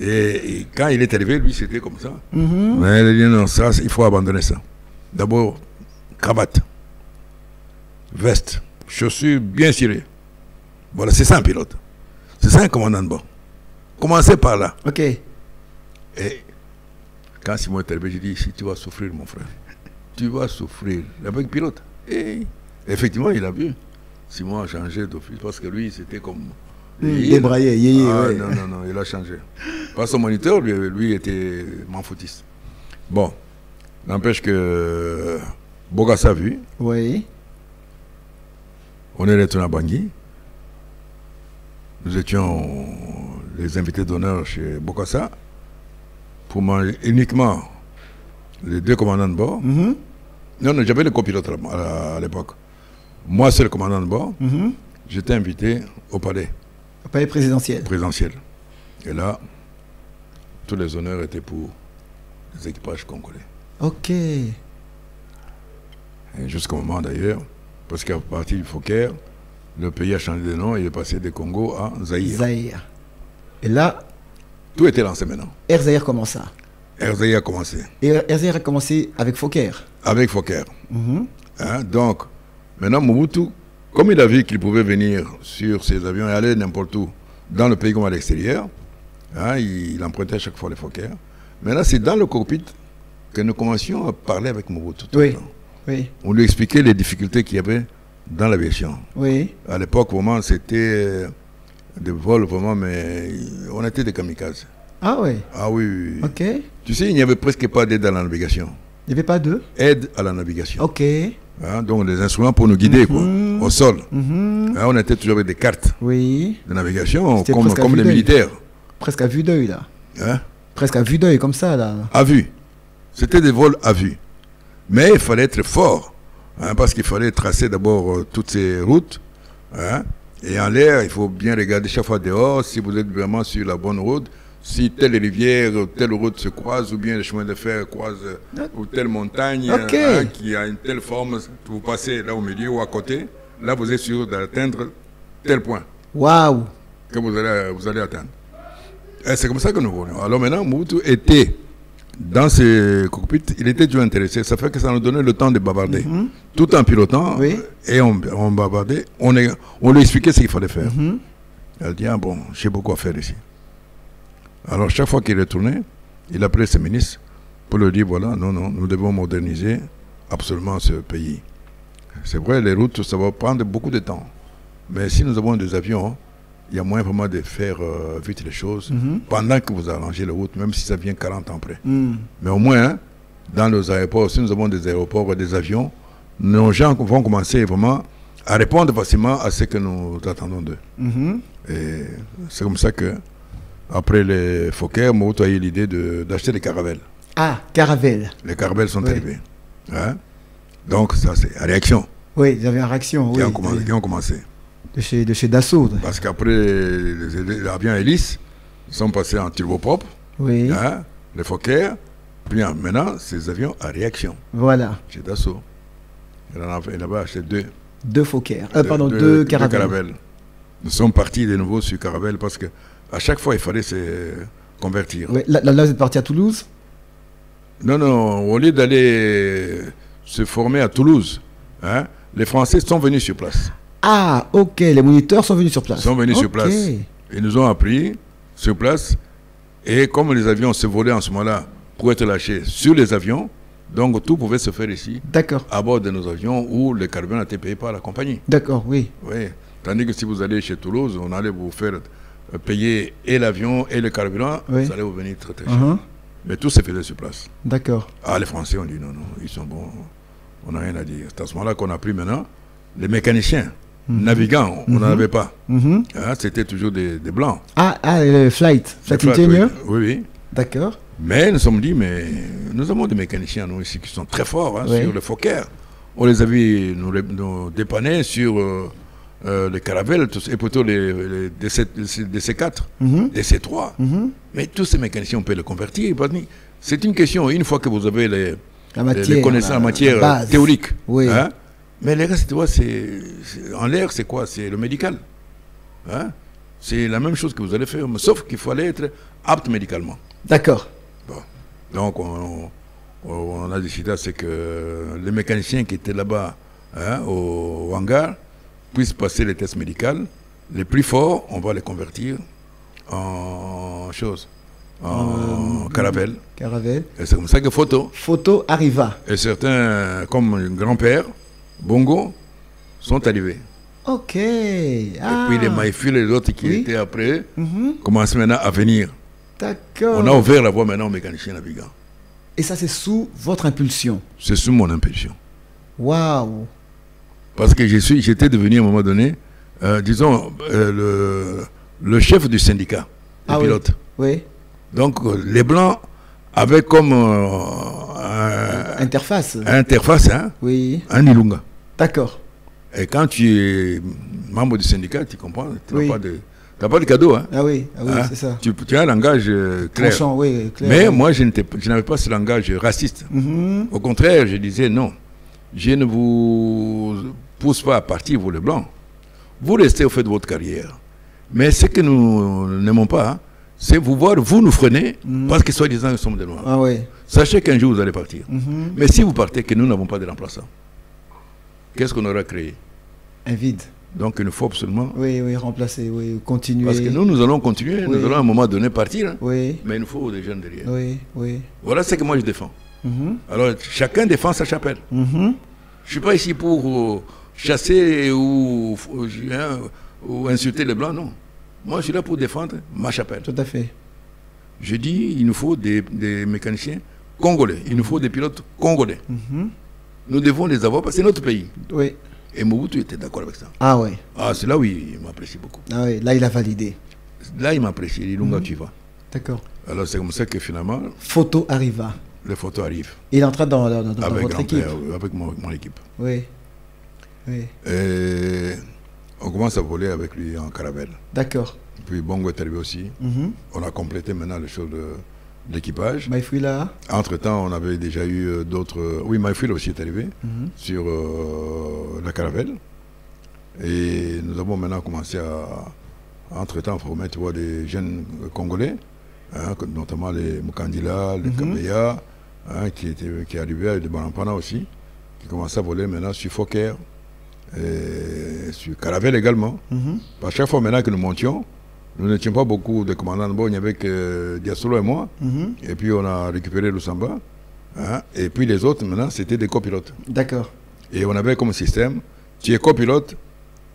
Et quand il est arrivé, lui, c'était comme ça. Mais il a dit non, ça, il faut abandonner ça. D'abord, cravate, veste, chaussures bien cirées. Voilà, c'est ça un pilote. C'est ça un commandant de bord. Commencez par là. Ok. Et quand Simon est arrivé, j'ai dit, si tu vas souffrir, mon frère, tu vas souffrir. Avec pilote. Et effectivement, il a vu. Simon a changé d'office parce que lui, c'était comme... Débraillé, ouais. Non, il a changé. Parce que son moniteur, lui était manfoutiste. Bon, n'empêche que Bokassa a vu. Oui. On est retourné à Bangui. Nous étions les invités d'honneur chez Bokassa pour manger uniquement les deux commandants de bord. Non, j'avais le copilote à l'époque. Moi, c'est le commandant de bord. J'étais invité au palais. Au palais présidentiel. Présidentiel. Et là, tous les honneurs étaient pour les équipages congolais. Ok. Et jusqu'au moment d'ailleurs, parce qu'à partir du Fokker, le pays a changé de nom et il est passé de Congo à Zaïre. Zaïre. Et là, tout était lancé maintenant. Air Zaïre commença. Air Zaïre a commencé. Et Air Zaïre a commencé avec Fokker. Avec Fokker. Donc, maintenant Mobutu, comme il a vu qu'il pouvait venir sur ses avions et aller n'importe où, dans le pays comme à l'extérieur, il empruntait à chaque fois les Fokker. Maintenant, c'est dans le cockpit que nous commencions à parler avec Mobutu. Oui. Oui. On lui expliquait les difficultés qu'il y avait dans l'aviation. Oui. À l'époque, vraiment, c'était des vols, vraiment, mais on était des kamikazes. Ah oui. Ah oui, oui, oui. Ok. Tu sais, il n'y avait presque pas d'aide à la navigation. Il n'y avait pas deux. Aide à la navigation. Ok. Hein, donc, des instruments pour nous guider, quoi, au sol. Hein, on était toujours avec des cartes Oui. de navigation, C'était comme presque à vue les d'œil. militaires. Presque à vue d'œil, là. Hein, Presque à vue d'œil, comme ça, là. à vue. C'était des vols à vue. Mais il fallait être fort, hein, parce qu'il fallait tracer d'abord toutes ces routes. Hein, et en l'air, il faut bien regarder chaque fois dehors si vous êtes vraiment sur la bonne route. Si telle rivière, telle route se croise, ou bien le chemin de fer croise, ou telle montagne Ok. hein, qui a une telle forme, vous passez là au milieu ou à côté, là vous êtes sûr d'atteindre tel point Waouh. que vous allez atteindre. Et c'est comme ça que nous volions. Alors maintenant, Mobutu était dans ces cockpits, il était toujours intéressé. Ça fait que ça nous donnait le temps de bavarder. Tout en pilotant, Oui. et on bavardait, on lui expliquait ce qu'il fallait faire. Elle dit, ah bon, j'ai beaucoup à faire ici. Alors chaque fois qu'il retournait, il appelait ses ministres pour leur dire, voilà, non, nous devons moderniser absolument ce pays. C'est vrai, les routes, ça va prendre beaucoup de temps. Mais si nous avons des avions, il y a moyen vraiment de faire vite les choses pendant que vous arrangez les routes, même si ça vient 40 ans après. Mais au moins, hein, dans nos aéroports, si nous avons des aéroports et des avions, nos gens vont commencer vraiment à répondre facilement à ce que nous attendons d'eux. Et c'est comme ça que, après les Fokker, Mobutu a eu l'idée d'acheter des caravelles. Ah, Caravelle. Les caravelles sont Oui. arrivées. Hein? Donc ça c'est la réaction Oui, il y avait une réaction. qui, Oui, qui ont commencé. de chez Dassault. Parce qu'après les avions hélices sont passés en turboprop, Oui. hein, les Fokker, puis maintenant ces avions à réaction Voilà. chez Dassault. Il avait acheté Deux Fokker. Pardon, deux Caravelle. Caravelles. Nous sommes partis de nouveau sur Caravelle parce que à chaque fois il fallait se convertir. Oui. Là, vous êtes parti à Toulouse. Non, au lieu d'aller se former à Toulouse, hein, les Français sont venus sur place. Ah, ok. Les moniteurs sont venus sur place. Ils sont venus sur Ok. place. Ils nous ont appris sur place. Et comme les avions se volaient en ce moment-là pour être lâchés sur les avions, donc tout pouvait se faire ici, D'accord. à bord de nos avions où le carburant était payé par la compagnie. D'accord, oui. Oui. Tandis que si vous allez chez Toulouse, on allait vous faire payer et l'avion et le carburant, Oui. ça allait vous venir très très cher. Mais tout se faisait sur place. D'accord. Ah, les Français ont dit non, ils sont bons, on n'a rien à dire. C'est à ce moment-là qu'on a pris maintenant les mécaniciens, navigants, on n'en avait pas. Hein, c'était toujours des blancs. Ah, Flight Les Engineer. oui. D'accord. Mais nous sommes dit, mais nous avons des mécaniciens, nous, ici, qui sont très forts hein, Oui. sur le Fokker. On les a vus nous dépanner sur les caravelles, et plutôt les DC4, DC3. Mais tous ces mécaniciens, on peut les convertir. C'est une question, une fois que vous avez les connaissances en matière base. théorique. Oui. Hein, mais le reste, tu vois, en l'air, c'est quoi? C'est le médical. Hein, c'est la même chose que vous allez faire, sauf qu'il fallait être apte médicalement. D'accord. Bon. Donc, on a décidé à ce que les mécaniciens qui étaient là-bas hein, au hangar puissent passer les tests médicaux. Les plus forts, on va les convertir en caravelle. Caravelle. Et c'est comme ça que Photo arriva. et certains, comme un grand-père, Bongo, sont arrivés. Ok. Et puis les Maïfil et les autres qui Oui. étaient après commencent maintenant à venir. D'accord. On a ouvert la voie maintenant aux mécaniciens navigants. Et ça, c'est sous votre impulsion. C'est sous mon impulsion. Waouh. Parce que j'étais devenu à un moment donné, disons, le chef du syndicat des pilotes. Oui. Donc les Blancs avaient comme Interface. interface hein, Oui. un Ilunga. D'accord. Et quand tu es membre du syndicat, tu comprends, tu Oui. n'as pas de cadeau. Hein. Ah oui, Hein? c'est ça. Tu as un langage clair. Tranchant, oui, clair. Mais oui. moi, je n'avais pas ce langage raciste. Au contraire, je disais non. Je ne vous pousse pas à partir, vous les Blancs. Vous restez au fait de votre carrière. Mais ce que nous n'aimons pas, hein, c'est vous voir, vous nous freiner, parce que soi-disant, nous sommes des Noirs. Ah oui. Sachez qu'un jour, vous allez partir. Mais si vous partez, que nous n'avons pas de remplaçant, qu'est-ce qu'on aura créé? Un vide. Donc, il nous faut absolument... Oui, oui, remplacer, oui, continuer. Parce que nous allons continuer, Oui. nous allons à un moment donné partir, hein, Oui, mais il nous faut des jeunes derrière. oui, oui. Voilà ce que moi je défends. Alors, chacun défend sa chapelle. Je suis pas ici pour chasser ou insulter les Blancs, non. Moi, je suis là pour défendre ma chapelle. Tout à fait. Je dis, il nous faut des mécaniciens congolais. Il nous faut des pilotes congolais. Nous devons les avoir parce que c'est notre pays. Oui. Et Mobutu était d'accord avec ça. Ah oui. Ah, c'est là où il m'apprécie beaucoup. Ah oui, là il a validé. Là, il m'apprécie. Il dit, Lunga, tu vas. D'accord. Alors, c'est comme ça que finalement, Photo arriva. les photos arrivent. Il entra dans votre Grand-père, équipe. avec mon équipe. Oui. Oui. Et on commence à voler avec lui en caravelle. D'accord. Puis Bongo est arrivé aussi. On a complété maintenant les choses de l'équipage. Maïfoui là. Entre-temps, on avait déjà eu d'autres... Oui, Maïfoui aussi est arrivé sur la caravelle. Et nous avons maintenant commencé à entre-temps, former, tu vois, des jeunes Congolais, hein, notamment les Mukandila, les Kabeya, hein, qui arrivaient avec des Banampana aussi, qui commençaient à voler maintenant sur Fokker, et sur Caravelle également. À chaque fois maintenant que nous montions, nous n'étions pas beaucoup de commandants de bord, il n'y avait que Diasolo et moi, et puis on a récupéré Lusamba, hein, et puis les autres maintenant c'était des copilotes. D'accord. Et on avait comme système, tu es copilote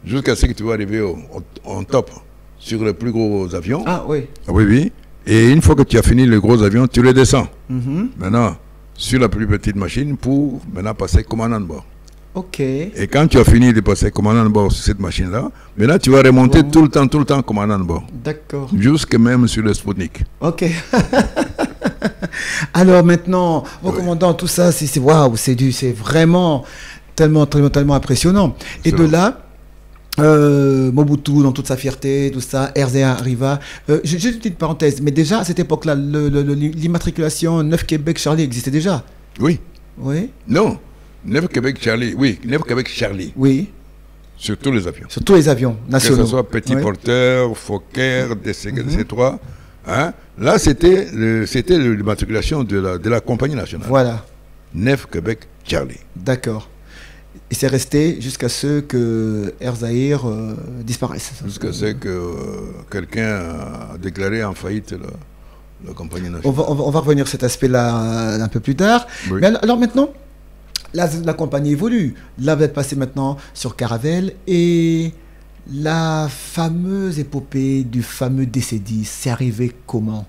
jusqu'à ce que tu vas arriver en top sur les plus gros avions. Ah oui. Oui, oui. Et une fois que tu as fini les gros avions, tu les descends. Maintenant, sur la plus petite machine pour maintenant passer commandant de bord. Ok. Et quand tu as fini de passer commandant de bord sur cette machine-là, maintenant tu vas remonter tout le temps commandant de bord. D'accord. Jusque même sur le Sputnik. Ok. Alors maintenant, vos commandants, tout ça, c'est waouh, c'est vraiment tellement impressionnant. Et de là, Mobutu dans toute sa fierté, tout ça, RZA arriva. Juste une petite parenthèse, mais déjà à cette époque-là, l'immatriculation 9 Québec Charlie existait déjà. Oui. Oui. Non. 9 Québec Charlie. Oui, 9 Québec Charlie. Oui. Sur tous les avions. Sur tous les avions nationaux. Que ce soit petit porteur, Fokker, DC3. Hein? Là, c'était l'immatriculation de la compagnie nationale. Voilà. 9 Québec Charlie. D'accord. Et c'est resté jusqu'à ce que Air Zahir disparaisse. Jusqu'à ce que quelqu'un a déclaré en faillite la compagnie nationale. On va revenir sur cet aspect-là un peu plus tard. Oui. Mais alors maintenant, la compagnie évolue. Là, vous êtes passé maintenant sur Caravelle et la fameuse épopée du fameux DC-10, c'est arrivé comment?